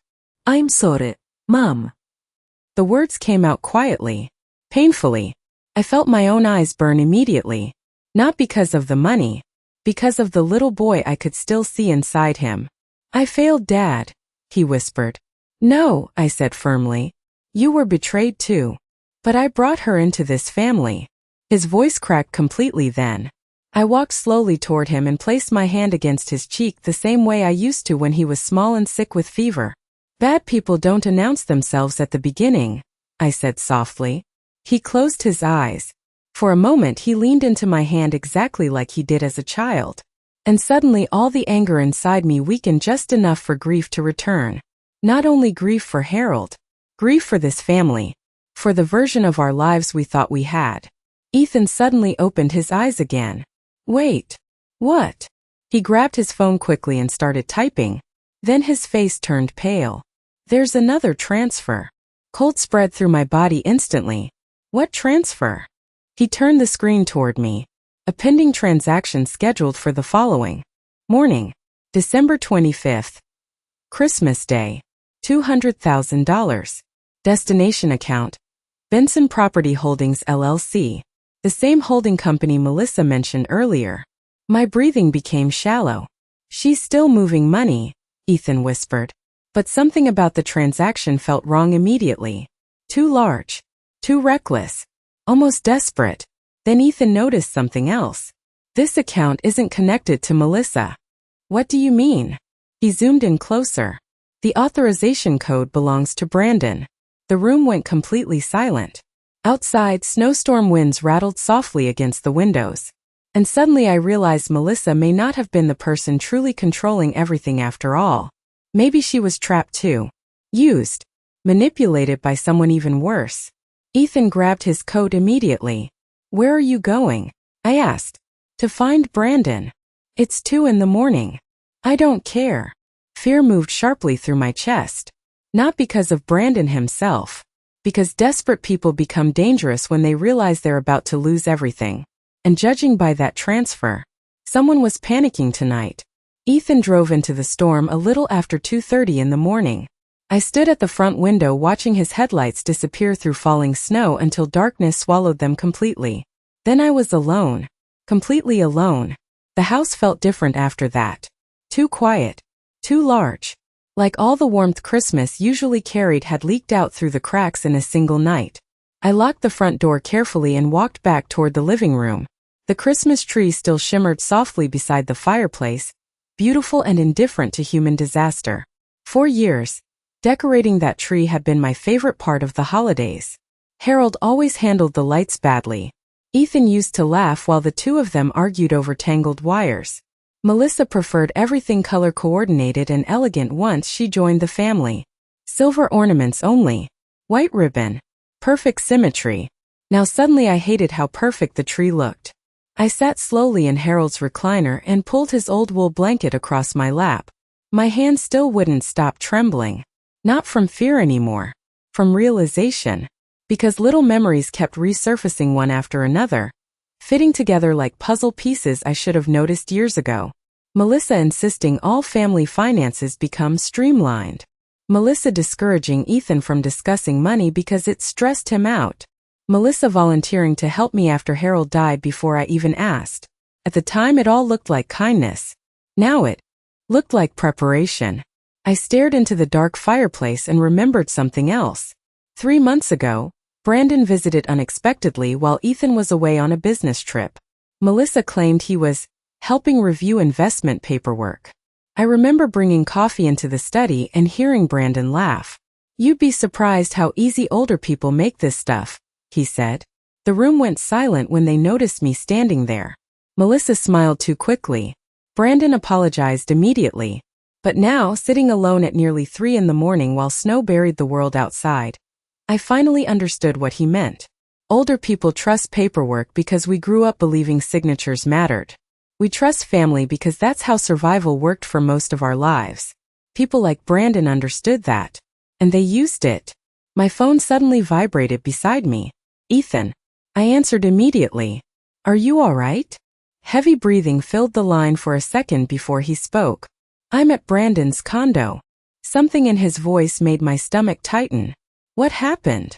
I'm sorry, Mom. The words came out quietly, painfully. I felt my own eyes burn immediately. Not because of the money, because of the little boy I could still see inside him. I failed Dad, he whispered. No, I said firmly. You were betrayed too. But I brought her into this family. His voice cracked completely then. I walked slowly toward him and placed my hand against his cheek the same way I used to when he was small and sick with fever. Bad people don't announce themselves at the beginning, I said softly. He closed his eyes. For a moment he leaned into my hand exactly like he did as a child. And suddenly all the anger inside me weakened just enough for grief to return. Not only grief for Harold, grief for this family, for the version of our lives we thought we had. Ethan suddenly opened his eyes again. Wait. What? He grabbed his phone quickly and started typing. Then his face turned pale. There's another transfer. Cold spread through my body instantly. What transfer? He turned the screen toward me. A pending transaction scheduled for the following morning, December 25th. Christmas Day. $200,000. Destination account. Benson Property Holdings LLC. The same holding company Melissa mentioned earlier. My breathing became shallow. She's still moving money, Ethan whispered. But something about the transaction felt wrong immediately. Too large. Too reckless. Almost desperate. Then Ethan noticed something else. This account isn't connected to Melissa. What do you mean? He zoomed in closer. The authorization code belongs to Brandon. The room went completely silent. Outside, snowstorm winds rattled softly against the windows. And suddenly I realized Melissa may not have been the person truly controlling everything after all. Maybe she was trapped too. Used. Manipulated by someone even worse. Ethan grabbed his coat immediately. "Where are you going?" I asked. "To find Brandon. It's 2 a.m. "I don't care." Fear moved sharply through my chest. Not because of Brandon himself. Because desperate people become dangerous when they realize they're about to lose everything. And judging by that transfer, someone was panicking tonight. Ethan drove into the storm a little after 2:30 in the morning. I stood at the front window watching his headlights disappear through falling snow until darkness swallowed them completely. Then I was alone. Completely alone. The house felt different after that. Too quiet. Too large. Like all the warmth Christmas usually carried had leaked out through the cracks in a single night. I locked the front door carefully and walked back toward the living room. The Christmas tree still shimmered softly beside the fireplace, beautiful and indifferent to human disaster. For years, decorating that tree had been my favorite part of the holidays. Harold always handled the lights badly. Ethan used to laugh while the two of them argued over tangled wires. Melissa preferred everything color coordinated and elegant once she joined the family. Silver ornaments only. White ribbon. Perfect symmetry. Now suddenly I hated how perfect the tree looked. I sat slowly in Harold's recliner and pulled his old wool blanket across my lap. My hand still wouldn't stop trembling. Not from fear anymore. From realization. Because little memories kept resurfacing one after another, fitting together like puzzle pieces I should have noticed years ago. Melissa insisting all family finances become streamlined. Melissa discouraging Ethan from discussing money because it stressed him out. Melissa volunteering to help me after Harold died before I even asked. At the time it all looked like kindness. Now it looked like preparation. I stared into the dark fireplace and remembered something else. 3 months ago, Brandon visited unexpectedly while Ethan was away on a business trip. Melissa claimed he was helping review investment paperwork. I remember bringing coffee into the study and hearing Brandon laugh. "You'd be surprised how easy older people make this stuff," he said. The room went silent when they noticed me standing there. Melissa smiled too quickly. Brandon apologized immediately. But now, sitting alone at nearly 3 a.m. while snow buried the world outside, I finally understood what he meant. Older people trust paperwork because we grew up believing signatures mattered. We trust family because that's how survival worked for most of our lives. People like Brandon understood that. And they used it. My phone suddenly vibrated beside me. "Ethan." I answered immediately. "Are you all right?" Heavy breathing filled the line for a second before he spoke. "I'm at Brandon's condo." Something in his voice made my stomach tighten. "What happened?"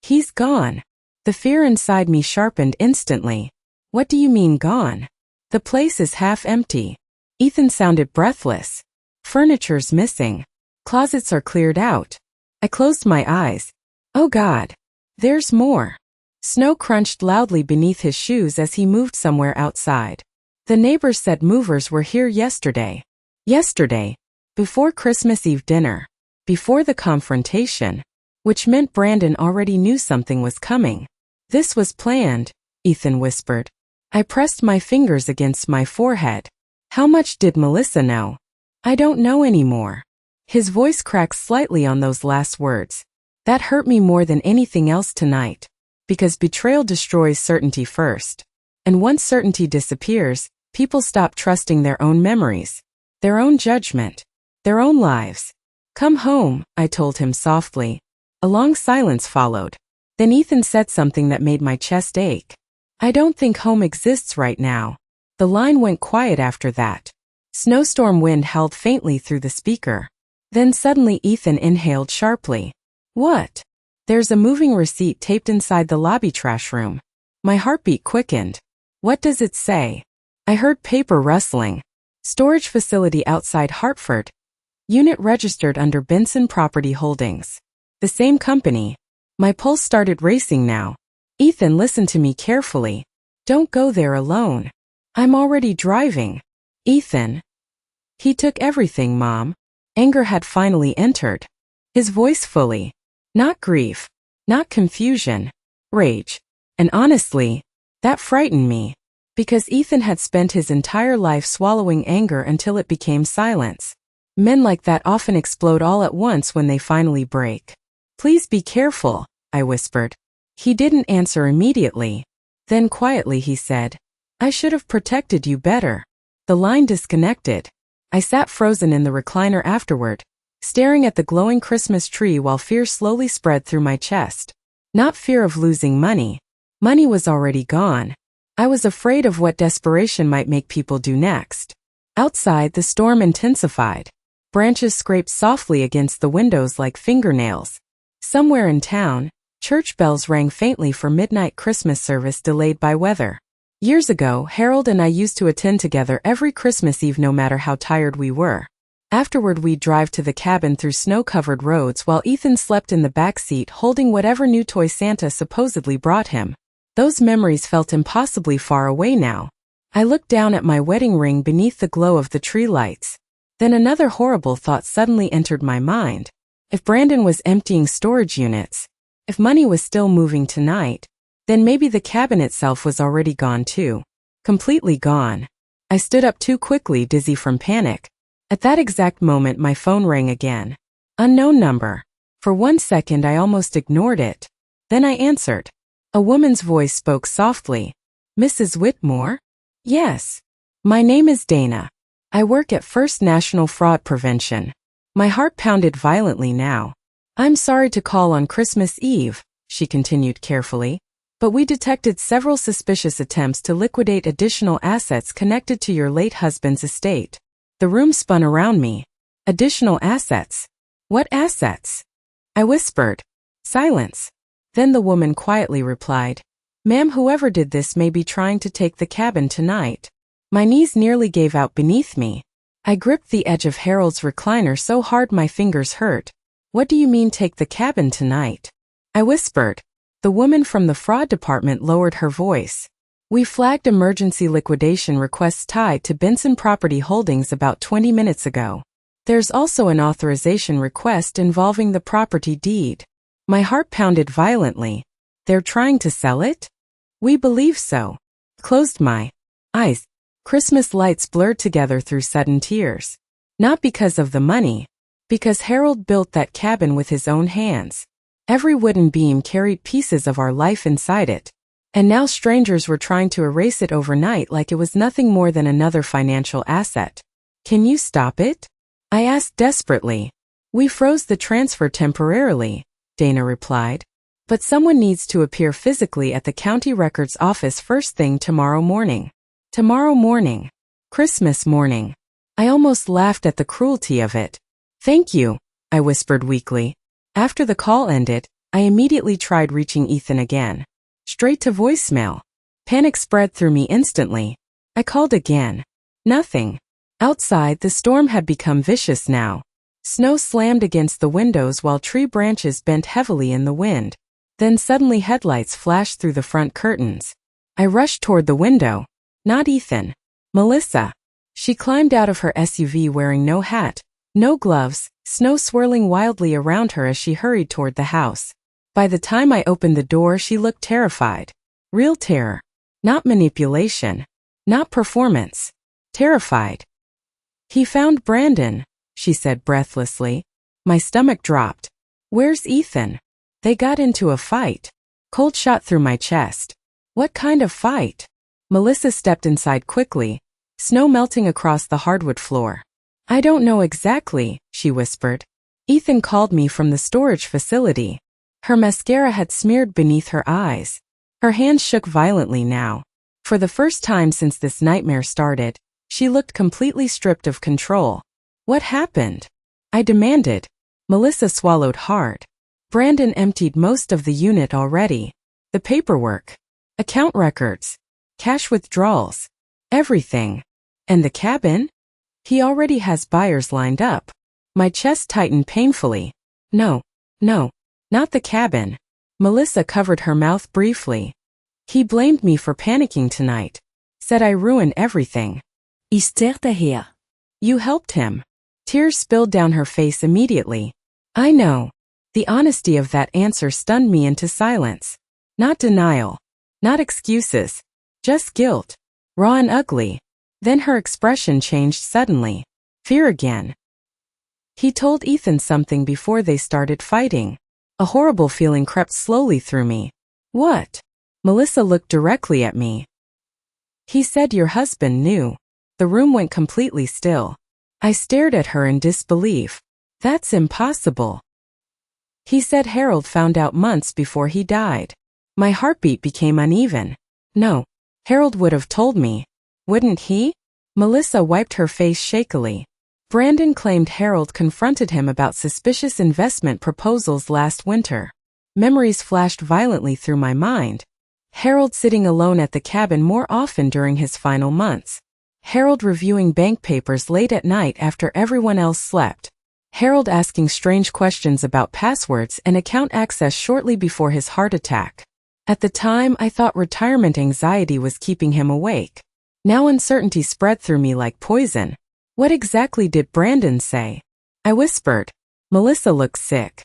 "He's gone." The fear inside me sharpened instantly. "What do you mean gone?" "The place is half empty." Ethan sounded breathless. "Furniture's missing. Closets are cleared out." I closed my eyes. Oh God. There's more. Snow crunched loudly beneath his shoes as he moved somewhere outside. The neighbors said movers were here yesterday. Yesterday. Before Christmas Eve dinner. Before the confrontation. Which meant Brandon already knew something was coming. "This was planned," Ethan whispered. I pressed my fingers against my forehead. How much did Melissa know? "I don't know anymore." His voice cracked slightly on those last words. That hurt me more than anything else tonight. Because betrayal destroys certainty first. And once certainty disappears, people stop trusting their own memories, their own judgment, their own lives. "Come home," I told him softly. A long silence followed. Then Ethan said something that made my chest ache. "I don't think home exists right now." The line went quiet after that. Snowstorm wind howled faintly through the speaker. Then suddenly Ethan inhaled sharply. "What?" "There's a moving receipt taped inside the lobby trash room." My heartbeat quickened. "What does it say?" I heard paper rustling. "Storage facility outside Hartford. Unit registered under Benson Property Holdings." The same company. My pulse started racing now. "Ethan, listen to me carefully. Don't go there alone. I'm already driving." "Ethan." "He took everything, Mom." Anger had finally entered. His voice fully. Not grief. Not confusion. Rage. And honestly, that frightened me. Because Ethan had spent his entire life swallowing anger until it became silence. Men like that often explode all at once when they finally break. Please be careful, I whispered. He didn't answer immediately. Then quietly he said, I should have protected you better. The line disconnected. I sat frozen in the recliner afterward, staring at the glowing Christmas tree while fear slowly spread through my chest. Not fear of losing money. Money was already gone. I was afraid of what desperation might make people do next. Outside, the storm intensified. Branches scraped softly against the windows like fingernails. Somewhere in town, church bells rang faintly for midnight Christmas service delayed by weather. Years ago, Harold and I used to attend together every Christmas Eve no matter how tired we were. Afterward, we'd drive to the cabin through snow-covered roads while Ethan slept in the back seat holding whatever new toy Santa supposedly brought him. Those memories felt impossibly far away now. I looked down at my wedding ring beneath the glow of the tree lights. Then another horrible thought suddenly entered my mind. If Brandon was emptying storage units, if money was still moving tonight, then maybe the cabin itself was already gone too. Completely gone. I stood up too quickly, dizzy from panic. At that exact moment, my phone rang again. Unknown number. For 1 second, I almost ignored it. Then I answered. A woman's voice spoke softly. Mrs. Whitmore? Yes. My name is Dana. I work at First National Fraud Prevention. My heart pounded violently now. I'm sorry to call on Christmas Eve, she continued carefully, but we detected several suspicious attempts to liquidate additional assets connected to your late husband's estate. The room spun around me. Additional assets? What assets? I whispered. Silence. Then the woman quietly replied, Ma'am, whoever did this may be trying to take the cabin tonight. My knees nearly gave out beneath me. I gripped the edge of Harold's recliner so hard my fingers hurt. What do you mean take the cabin tonight? I whispered. The woman from the fraud department lowered her voice. We flagged emergency liquidation requests tied to Benson Property Holdings about 20 minutes ago. There's also an authorization request involving the property deed. My heart pounded violently. They're trying to sell it? We believe so. Closed my eyes. Christmas lights blurred together through sudden tears. Not because of the money. Because Harold built that cabin with his own hands. Every wooden beam carried pieces of our life inside it. And now strangers were trying to erase it overnight like it was nothing more than another financial asset. Can you stop it? I asked desperately. We froze the transfer temporarily, Dana replied. But someone needs to appear physically at the county records office first thing tomorrow morning. Tomorrow morning. Christmas morning. I almost laughed at the cruelty of it. Thank you, I whispered weakly. After the call ended, I immediately tried reaching Ethan again. Straight to voicemail. Panic spread through me instantly. I called again. Nothing. Outside, the storm had become vicious now. Snow slammed against the windows while tree branches bent heavily in the wind. Then suddenly headlights flashed through the front curtains. I rushed toward the window. Not Ethan. Melissa. She climbed out of her SUV wearing no hat, no gloves, snow swirling wildly around her as she hurried toward the house. By the time I opened the door, she looked terrified. Real terror. Not manipulation. Not performance. Terrified. He found Brandon, she said breathlessly. My stomach dropped. Where's Ethan? They got into a fight. Cold shot through my chest. What kind of fight? Melissa stepped inside quickly, snow melting across the hardwood floor. I don't know exactly, she whispered. Ethan called me from the storage facility. Her mascara had smeared beneath her eyes. Her hands shook violently now. For the first time since this nightmare started, she looked completely stripped of control. What happened? I demanded. Melissa swallowed hard. Brandon emptied most of the unit already. The paperwork. Account records. Cash withdrawals. Everything. And the cabin? He already has buyers lined up. My chest tightened painfully. No, not the cabin. Melissa covered her mouth briefly. He blamed me for panicking tonight. Said I ruined everything. Is daher. You helped him. Tears spilled down her face immediately. I know. The honesty of that answer stunned me into silence. Not denial. Not excuses. Just guilt. Raw and ugly. Then her expression changed suddenly. Fear again. He told Ethan something before they started fighting. A horrible feeling crept slowly through me. What? Melissa looked directly at me. He said your husband knew. The room went completely still. I stared at her in disbelief. That's impossible. He said Harold found out months before he died. My heartbeat became uneven. No, Harold would have told me. Wouldn't he? Melissa wiped her face shakily. Brandon claimed Harold confronted him about suspicious investment proposals last winter. Memories flashed violently through my mind. Harold sitting alone at the cabin more often during his final months. Harold reviewing bank papers late at night after everyone else slept. Harold asking strange questions about passwords and account access shortly before his heart attack. At the time, I thought retirement anxiety was keeping him awake. Now uncertainty spread through me like poison. What exactly did Brandon say? I whispered. Melissa looked sick.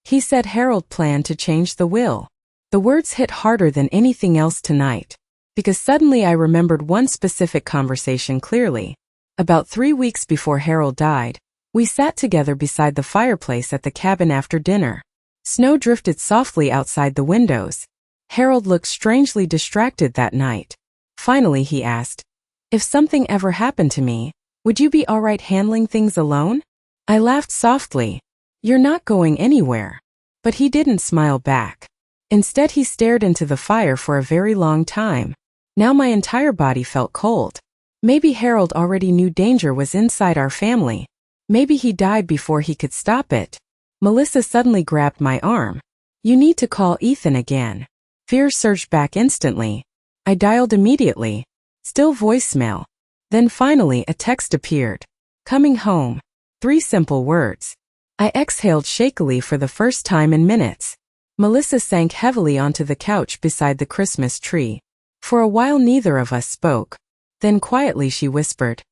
He said Harold planned to change the will. The words hit harder than anything else tonight. Because suddenly I remembered one specific conversation clearly. About 3 weeks before Harold died, we sat together beside the fireplace at the cabin after dinner. Snow drifted softly outside the windows. Harold looked strangely distracted that night. Finally he asked, "If something ever happened to me, would you be all right handling things alone?" I laughed softly. "You're not going anywhere." But he didn't smile back. Instead he stared into the fire for a very long time. Now my entire body felt cold. Maybe Harold already knew danger was inside our family. Maybe he died before he could stop it. Melissa suddenly grabbed my arm. "You need to call Ethan again." Fear surged back instantly. I dialed immediately. Still voicemail. Then finally a text appeared. "Coming home." 3 simple words. I exhaled shakily for the first time in minutes. Melissa sank heavily onto the couch beside the Christmas tree. For a while neither of us spoke. Then quietly she whispered,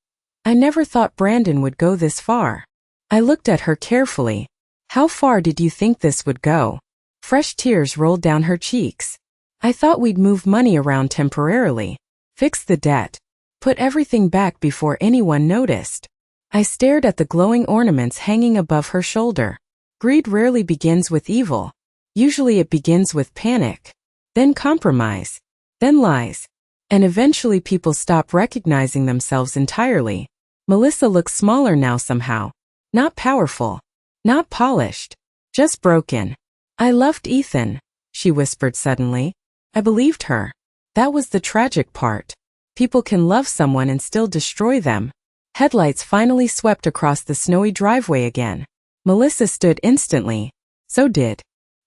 "I never thought Brandon would go this far." I looked at her carefully. "How far did you think this would go?" Fresh tears rolled down her cheeks. "I thought we'd move money around temporarily. Fix the debt. Put everything back before anyone noticed." I stared at the glowing ornaments hanging above her shoulder. Greed rarely begins with evil. Usually it begins with panic. Then compromise. Then lies. And eventually people stop recognizing themselves entirely. Melissa looks smaller now somehow. Not powerful. Not polished. Just broken. "I loved Ethan," she whispered suddenly. I believed her. That was the tragic part. People can love someone and still destroy them. Headlights finally swept across the snowy driveway again. Melissa stood instantly. So did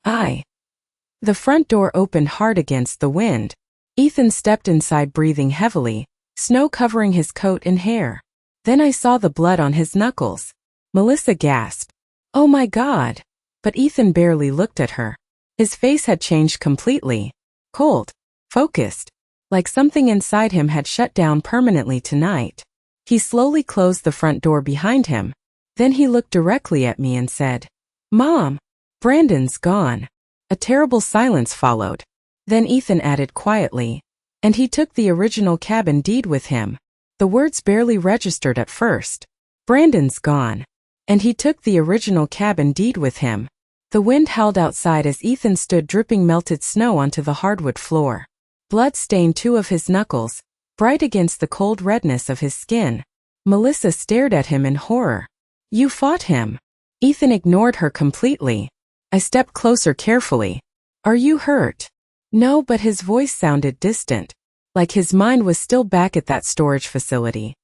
I. The front door opened hard against the wind. Ethan stepped inside breathing heavily, snow covering his coat and hair. Then I saw the blood on his knuckles. Melissa gasped. "Oh my God!" But Ethan barely looked at her. His face had changed completely. Cold. Focused. Like something inside him had shut down permanently tonight. He slowly closed the front door behind him. Then he looked directly at me and said, "Mom, Brandon's gone." A terrible silence followed. Then Ethan added quietly, "And he took the original cabin deed with him." The words barely registered at first. "Brandon's gone. And he took the original cabin deed with him." The wind howled outside as Ethan stood dripping melted snow onto the hardwood floor. Blood stained 2 of his knuckles, bright against the cold redness of his skin. Melissa stared at him in horror. "You fought him." Ethan ignored her completely. I stepped closer carefully. "Are you hurt?" No, but his voice sounded distant, like his mind was still back at that storage facility.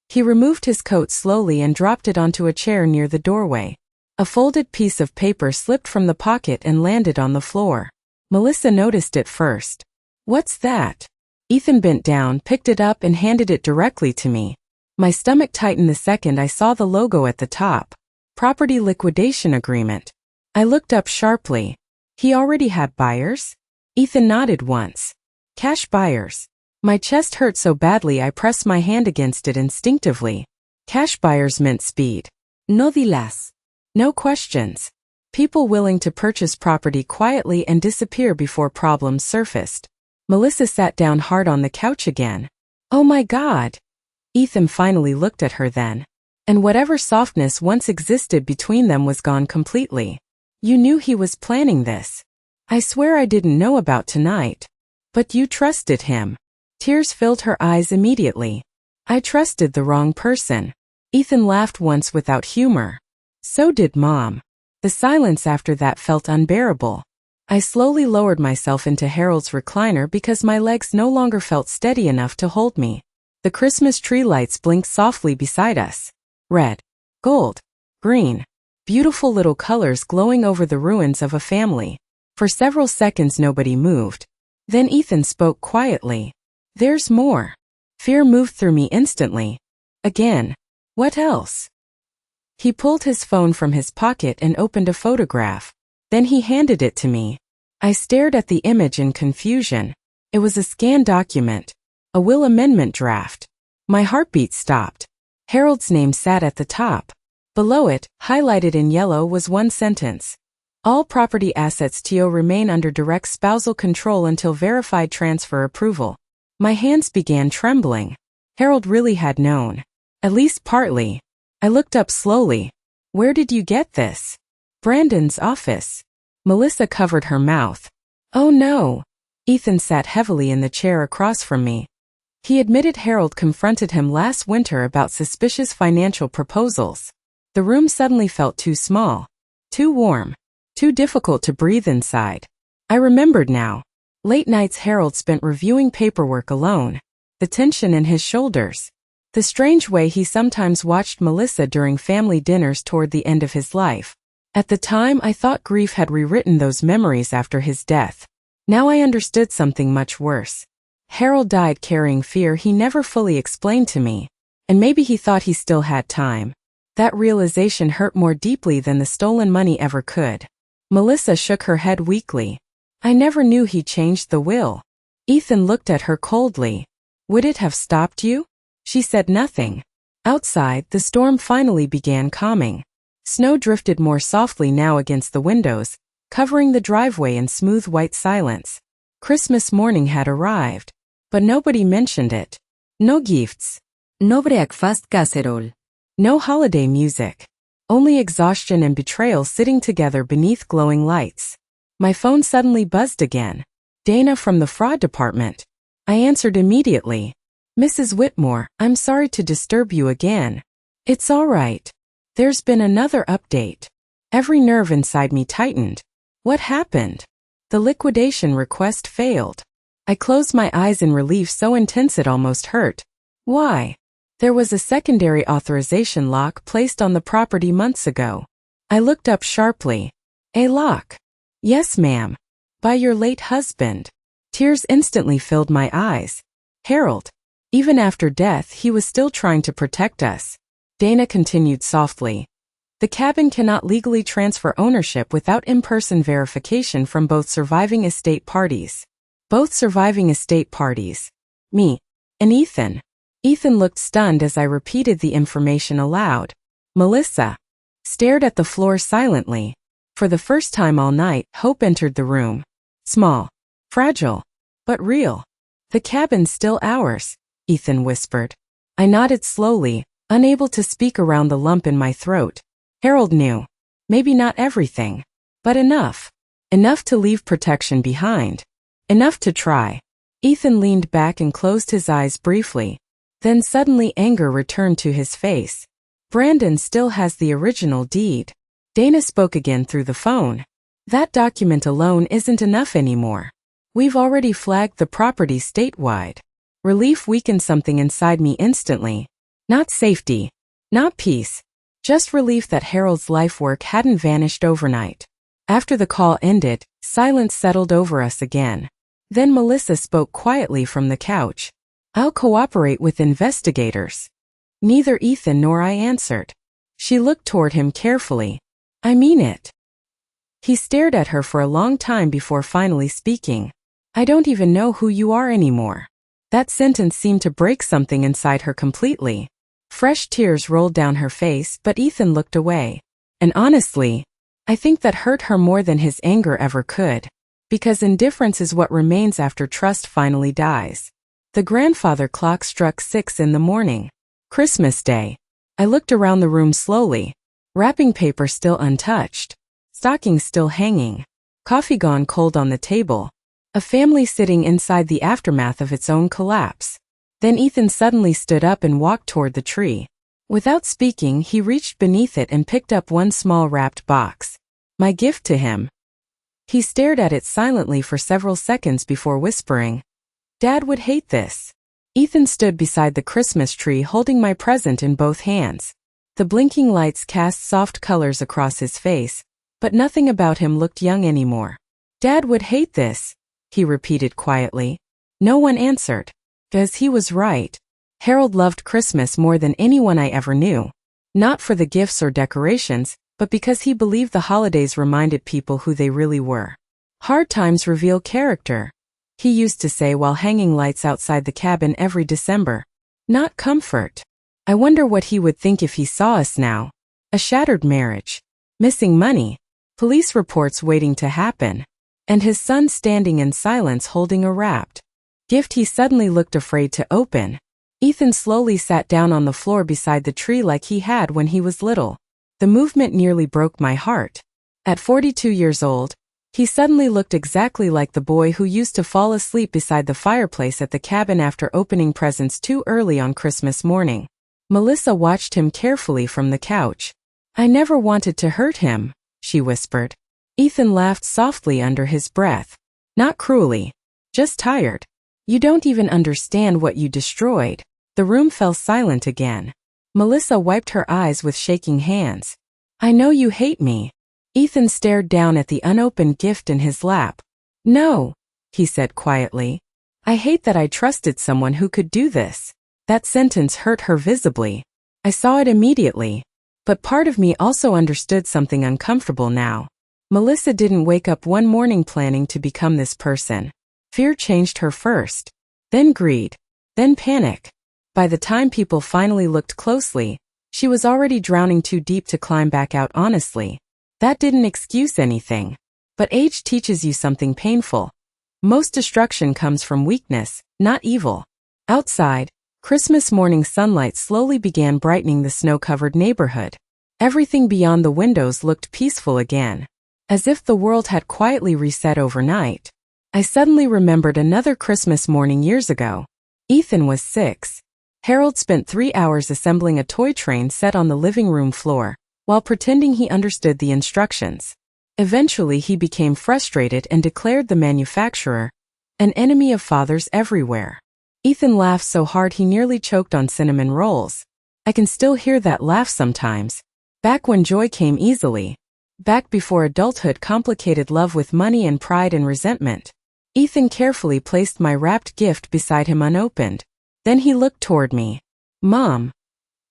He removed his coat slowly and dropped it onto a chair near the doorway. A folded piece of paper slipped from the pocket and landed on the floor. Melissa noticed it first. "What's that?" Ethan bent down, picked it up and handed it directly to me. My stomach tightened the second I saw the logo at the top. Property liquidation agreement. I looked up sharply. He already had buyers? Ethan nodded once. Cash buyers. My chest hurt so badly I pressed my hand against it instinctively. Cash buyers meant speed. No dilas. No questions. People willing to purchase property quietly and disappear before problems surfaced. Melissa sat down hard on the couch again. Oh my God! Ethan finally looked at her then. And whatever softness once existed between them was gone completely. You knew he was planning this. I swear I didn't know about tonight. But you trusted him. Tears filled her eyes immediately. I trusted the wrong person. Ethan laughed once without humor. So did Mom. The silence after that felt unbearable. I slowly lowered myself into Harold's recliner because my legs no longer felt steady enough to hold me. The Christmas tree lights blinked softly beside us. Red, gold, green, beautiful little colors glowing over the ruins of a family. For several seconds nobody moved. Then Ethan spoke quietly. There's more. Fear moved through me instantly. Again. What else? He pulled his phone from his pocket and opened a photograph. Then he handed it to me. I stared at the image in confusion. It was a scanned document. A will amendment draft. My heartbeat stopped. Harold's name sat at the top. Below it, highlighted in yellow, was one sentence. All property assets to remain under direct spousal control until verified transfer approval. My hands began trembling. Harold really had known. At least partly. I looked up slowly. Where did you get this? Brandon's office. Melissa covered her mouth. Oh no. Ethan sat heavily in the chair across from me. He admitted Harold confronted him last winter about suspicious financial proposals. The room suddenly felt too small, too warm, too difficult to breathe inside. I remembered now. Late nights Harold spent reviewing paperwork alone. The tension in his shoulders. The strange way he sometimes watched Melissa during family dinners toward the end of his life. At the time I thought grief had rewritten those memories after his death. Now I understood something much worse. Harold died carrying fear he never fully explained to me. And maybe he thought he still had time. That realization hurt more deeply than the stolen money ever could. Melissa shook her head weakly. I never knew he changed the will. Ethan looked at her coldly. Would it have stopped you? She said nothing. Outside, the storm finally began calming. Snow drifted more softly now against the windows, covering the driveway in smooth white silence. Christmas morning had arrived. But nobody mentioned it. No gifts. No breakfast casserole. No holiday music. Only exhaustion and betrayal sitting together beneath glowing lights. My phone suddenly buzzed again. Dana from the fraud department. I answered immediately. Mrs. Whitmore, I'm sorry to disturb you again. It's all right. There's been another update. Every nerve inside me tightened. What happened? The liquidation request failed. I closed my eyes in relief so intense it almost hurt. Why? There was a secondary authorization lock placed on the property months ago. I looked up sharply. A lock? Yes, ma'am. By your late husband. Tears instantly filled my eyes. Harold. Even after death, he was still trying to protect us. Dana continued softly. The cabin cannot legally transfer ownership without in-person verification from both surviving estate parties. Both surviving estate parties. Me. And Ethan. Ethan looked stunned as I repeated the information aloud. Melissa stared at the floor silently. For the first time all night, hope entered the room. Small. Fragile. But real. The cabin's still ours, Ethan whispered. I nodded slowly, unable to speak around the lump in my throat. Harold knew. Maybe not everything. But enough. Enough to leave protection behind. Enough to try. Ethan leaned back and closed his eyes briefly. Then suddenly anger returned to his face. Brandon still has the original deed. Dana spoke again through the phone. That document alone isn't enough anymore. We've already flagged the property statewide. Relief weakened something inside me instantly. Not safety. Not peace. Just relief that Harold's life work hadn't vanished overnight. After the call ended, silence settled over us again. Then Melissa spoke quietly from the couch. I'll cooperate with investigators. Neither Ethan nor I answered. She looked toward him carefully. I mean it. He stared at her for a long time before finally speaking. I don't even know who you are anymore. That sentence seemed to break something inside her completely. Fresh tears rolled down her face, but Ethan looked away. And honestly, I think that hurt her more than his anger ever could. Because indifference is what remains after trust finally dies. The grandfather clock struck 6 in the morning. Christmas Day. I looked around the room slowly. Wrapping paper still untouched. Stockings still hanging. Coffee gone cold on the table. A family sitting inside the aftermath of its own collapse. Then Ethan suddenly stood up and walked toward the tree. Without speaking, he reached beneath it and picked up one small wrapped box. My gift to him. He stared at it silently for several seconds before whispering, "Dad would hate this." Ethan stood beside the Christmas tree holding my present in both hands. The blinking lights cast soft colors across his face, but nothing about him looked young anymore. "Dad would hate this," he repeated quietly. No one answered. Because he was right. Harold loved Christmas more than anyone I ever knew. Not for the gifts or decorations, but because he believed the holidays reminded people who they really were. Hard times reveal character, he used to say while hanging lights outside the cabin every December. Not comfort. I wonder what he would think if he saw us now. A shattered marriage. Missing money. Police reports waiting to happen. And his son standing in silence holding a wrapped gift he suddenly looked afraid to open. Ethan slowly sat down on the floor beside the tree like he had when he was little. The movement nearly broke my heart. At 42 years old, he suddenly looked exactly like the boy who used to fall asleep beside the fireplace at the cabin after opening presents too early on Christmas morning. Melissa watched him carefully from the couch. "I never wanted to hurt him," she whispered. Ethan laughed softly under his breath. "Not cruelly. Just tired. You don't even understand what you destroyed." The room fell silent again. Melissa wiped her eyes with shaking hands. "I know you hate me." Ethan stared down at the unopened gift in his lap. "No," he said quietly. "I hate that I trusted someone who could do this." That sentence hurt her visibly. I saw it immediately. But part of me also understood something uncomfortable now. Melissa didn't wake up one morning planning to become this person. Fear changed her first. Then greed. Then panic. By the time people finally looked closely, she was already drowning too deep to climb back out honestly. That didn't excuse anything. But age teaches you something painful. Most destruction comes from weakness, not evil. Outside, Christmas morning sunlight slowly began brightening the snow-covered neighborhood. Everything beyond the windows looked peaceful again. As if the world had quietly reset overnight. I suddenly remembered another Christmas morning years ago. Ethan was 6. Harold spent 3 hours assembling a toy train set on the living room floor, while pretending he understood the instructions. Eventually he became frustrated and declared the manufacturer an enemy of fathers everywhere. Ethan laughed so hard he nearly choked on cinnamon rolls. I can still hear that laugh sometimes. Back when joy came easily. Back before adulthood complicated love with money and pride and resentment. Ethan carefully placed my wrapped gift beside him unopened. Then he looked toward me. "Mom,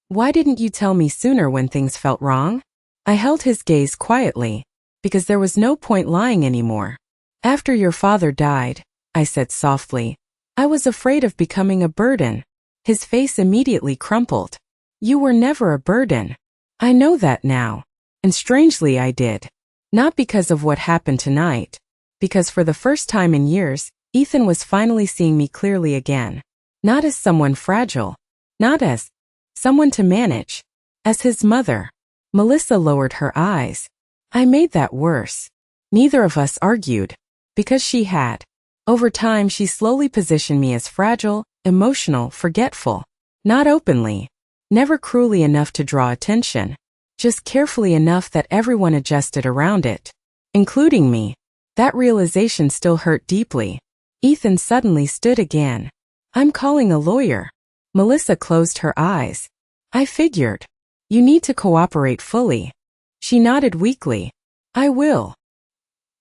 why didn't you tell me sooner when things felt wrong?" I held his gaze quietly, because there was no point lying anymore. "After your father died," I said softly, "I was afraid of becoming a burden." His face immediately crumpled. "You were never a burden." I know that now. And strangely I did. Not because of what happened tonight. Because for the first time in years, Ethan was finally seeing me clearly again. Not as someone fragile. Not as someone to manage. As his mother. Melissa lowered her eyes. I made that worse. Neither of us argued. Because she had. Over time she slowly positioned me as fragile, emotional, forgetful. Not openly. Never cruelly enough to draw attention. Just carefully enough that everyone adjusted around it. Including me. That realization still hurt deeply. Ethan suddenly stood again. "I'm calling a lawyer." Melissa closed her eyes. "I figured. You need to cooperate fully." She nodded weakly. "I will."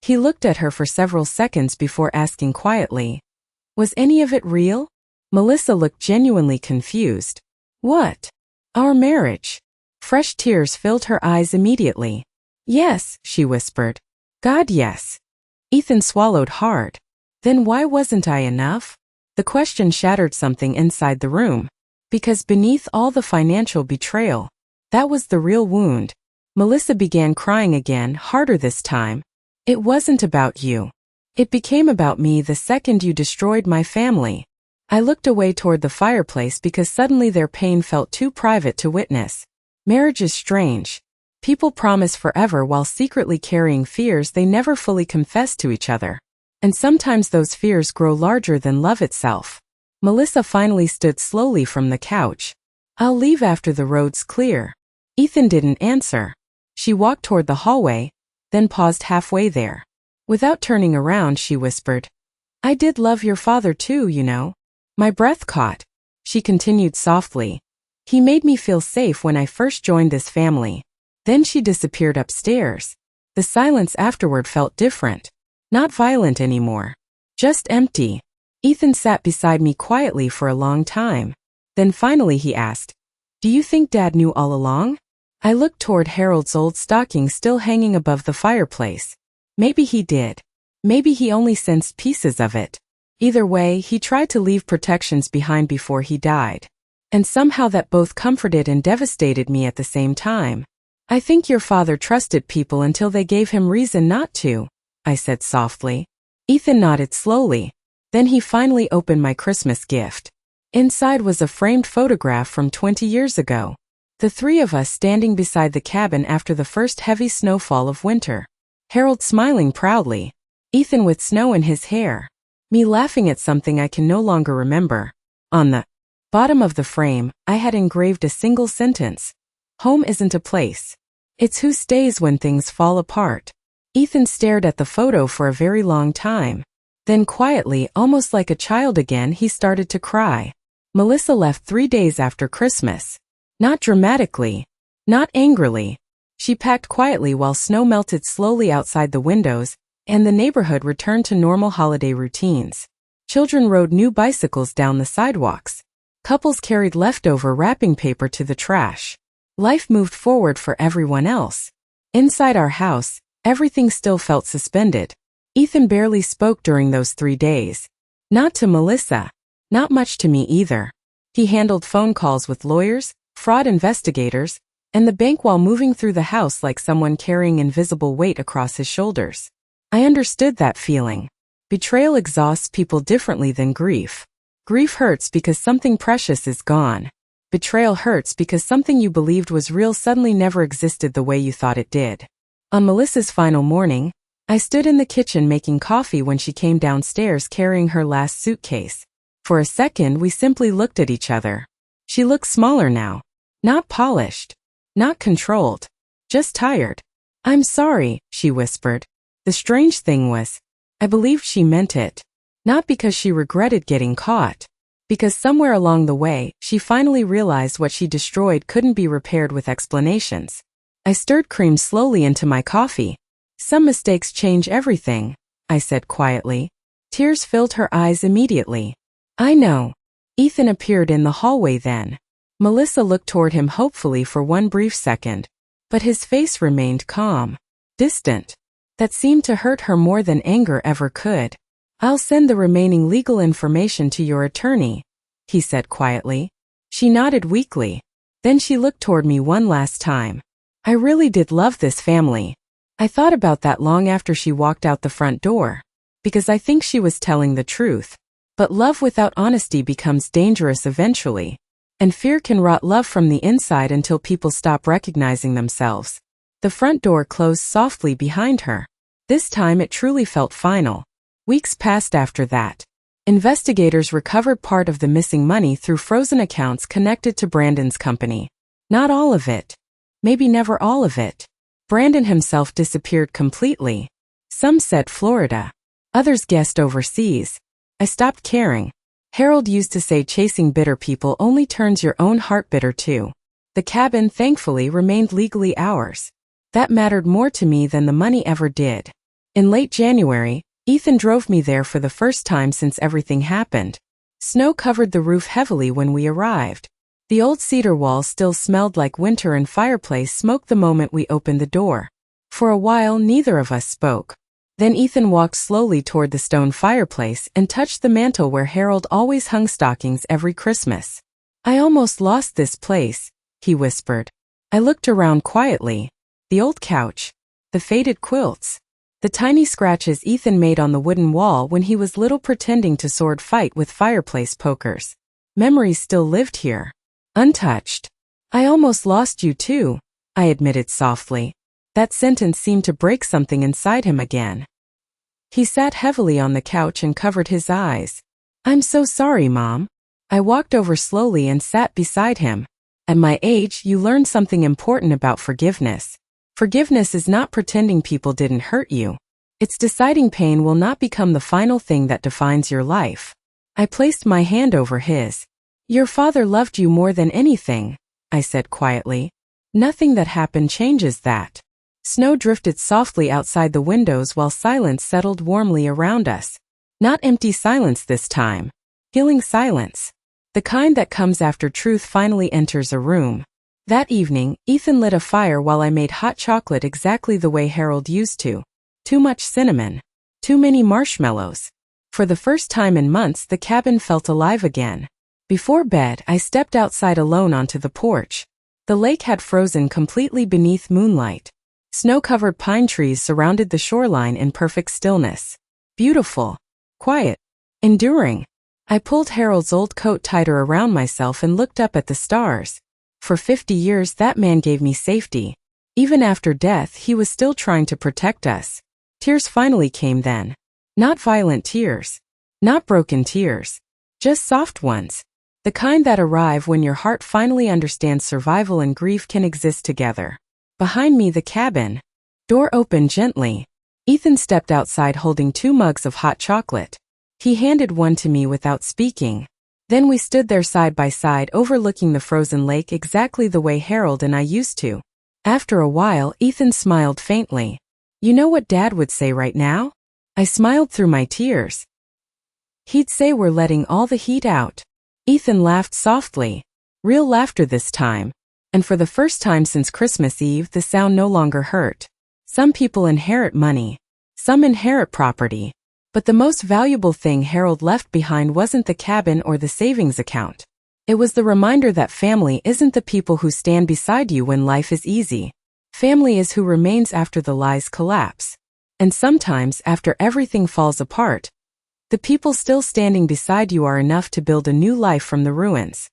He looked at her for several seconds before asking quietly, "Was any of it real?" Melissa looked genuinely confused. "What?" "Our marriage." Fresh tears filled her eyes immediately. "Yes," she whispered. "God, yes." Ethan swallowed hard. Then why wasn't I enough? The question shattered something inside the room. Because beneath all the financial betrayal, that was the real wound. Melissa began crying again, harder this time. It wasn't about you. It became about me the second you destroyed my family. I looked away toward the fireplace because suddenly their pain felt too private to witness. Marriage is strange. People promise forever while secretly carrying fears they never fully confess to each other. And sometimes those fears grow larger than love itself. Melissa finally stood slowly from the couch. I'll leave after the road's clear. Ethan didn't answer. She walked toward the hallway, then paused halfway there. Without turning around, she whispered, I did love your father too, you know. My breath caught. She continued softly. He made me feel safe when I first joined this family. Then she disappeared upstairs. The silence afterward felt different. Not violent anymore. Just empty. Ethan sat beside me quietly for a long time. Then finally he asked, Do you think Dad knew all along? I looked toward Harold's old stocking still hanging above the fireplace. Maybe he did. Maybe he only sensed pieces of it. Either way, he tried to leave protections behind before he died. And somehow that both comforted and devastated me at the same time. I think your father trusted people until they gave him reason not to, I said softly. Ethan nodded slowly. Then he finally opened my Christmas gift. Inside was a framed photograph from 20 years ago. The three of us standing beside the cabin after the first heavy snowfall of winter. Harold smiling proudly. Ethan with snow in his hair. Me laughing at something I can no longer remember. On the bottom of the frame, I had engraved a single sentence. Home isn't a place. It's who stays when things fall apart. Ethan stared at the photo for a very long time. Then quietly, almost like a child again, he started to cry. Melissa left 3 days after Christmas. Not dramatically. Not angrily. She packed quietly while snow melted slowly outside the windows, and the neighborhood returned to normal holiday routines. Children rode new bicycles down the sidewalks. Couples carried leftover wrapping paper to the trash. Life moved forward for everyone else. Inside our house, everything still felt suspended. Ethan barely spoke during those 3 days. Not to Melissa. Not much to me either. He handled phone calls with lawyers, fraud investigators, and the bank while moving through the house like someone carrying invisible weight across his shoulders. I understood that feeling. Betrayal exhausts people differently than grief. Grief hurts because something precious is gone. Betrayal hurts because something you believed was real suddenly never existed the way you thought it did. On Melissa's final morning, I stood in the kitchen making coffee when she came downstairs carrying her last suitcase. For a second, we simply looked at each other. She looked smaller now. Not polished. Not controlled. Just tired. I'm sorry, she whispered. The strange thing was, I believed she meant it. Not because she regretted getting caught. Because somewhere along the way, she finally realized what she destroyed couldn't be repaired with explanations. I stirred cream slowly into my coffee. Some mistakes change everything, I said quietly. Tears filled her eyes immediately. I know. Ethan appeared in the hallway then. Melissa looked toward him hopefully for one brief second. But his face remained calm. Distant. That seemed to hurt her more than anger ever could. I'll send the remaining legal information to your attorney, he said quietly. She nodded weakly. Then she looked toward me one last time. I really did love this family. I thought about that long after she walked out the front door. Because I think she was telling the truth. But love without honesty becomes dangerous eventually. And fear can rot love from the inside until people stop recognizing themselves. The front door closed softly behind her. This time it truly felt final. Weeks passed after that. Investigators recovered part of the missing money through frozen accounts connected to Brandon's company. Not all of it. Maybe never all of it. Brandon himself disappeared completely. Some said Florida. Others guessed overseas. I stopped caring. Harold used to say chasing bitter people only turns your own heart bitter too. The cabin, thankfully, remained legally ours. That mattered more to me than the money ever did. In late January, Ethan drove me there for the first time since everything happened. Snow covered the roof heavily when we arrived. The old cedar wall still smelled like winter and fireplace smoked the moment we opened the door. For a while, neither of us spoke. Then Ethan walked slowly toward the stone fireplace and touched the mantel where Harold always hung stockings every Christmas. I almost lost this place, he whispered. I looked around quietly. The old couch. The faded quilts. The tiny scratches Ethan made on the wooden wall when he was little, pretending to sword fight with fireplace pokers. Memories still lived here. Untouched. I almost lost you too, I admitted softly. That sentence seemed to break something inside him again. He sat heavily on the couch and covered his eyes. I'm so sorry, Mom. I walked over slowly and sat beside him. At my age, you learn something important about forgiveness. Forgiveness is not pretending people didn't hurt you. It's deciding pain will not become the final thing that defines your life. I placed my hand over his. Your father loved you more than anything, I said quietly. Nothing that happened changes that. Snow drifted softly outside the windows while silence settled warmly around us. Not empty silence this time. Healing silence. The kind that comes after truth finally enters a room. That evening, Ethan lit a fire while I made hot chocolate exactly the way Harold used to. Too much cinnamon. Too many marshmallows. For the first time in months, the cabin felt alive again. Before bed, I stepped outside alone onto the porch. The lake had frozen completely beneath moonlight. Snow-covered pine trees surrounded the shoreline in perfect stillness. Beautiful. Quiet. Enduring. I pulled Harold's old coat tighter around myself and looked up at the stars. For 50 years that man gave me safety. Even after death, he was still trying to protect us. Tears finally came then. Not violent tears. Not broken tears. Just soft ones. The kind that arrive when your heart finally understands survival and grief can exist together. Behind me, the cabin. Door opened gently. Ethan stepped outside holding 2 mugs of hot chocolate. He handed one to me without speaking. Then we stood there side by side overlooking the frozen lake exactly the way Harold and I used to. After a while, Ethan smiled faintly. You know what Dad would say right now? I smiled through my tears. He'd say we're letting all the heat out. Ethan laughed softly. Real laughter this time. And for the first time since Christmas Eve, the sound no longer hurt. Some people inherit money. Some inherit property. But the most valuable thing Harold left behind wasn't the cabin or the savings account. It was the reminder that family isn't the people who stand beside you when life is easy. Family is who remains after the lies collapse. And sometimes, after everything falls apart, the people still standing beside you are enough to build a new life from the ruins.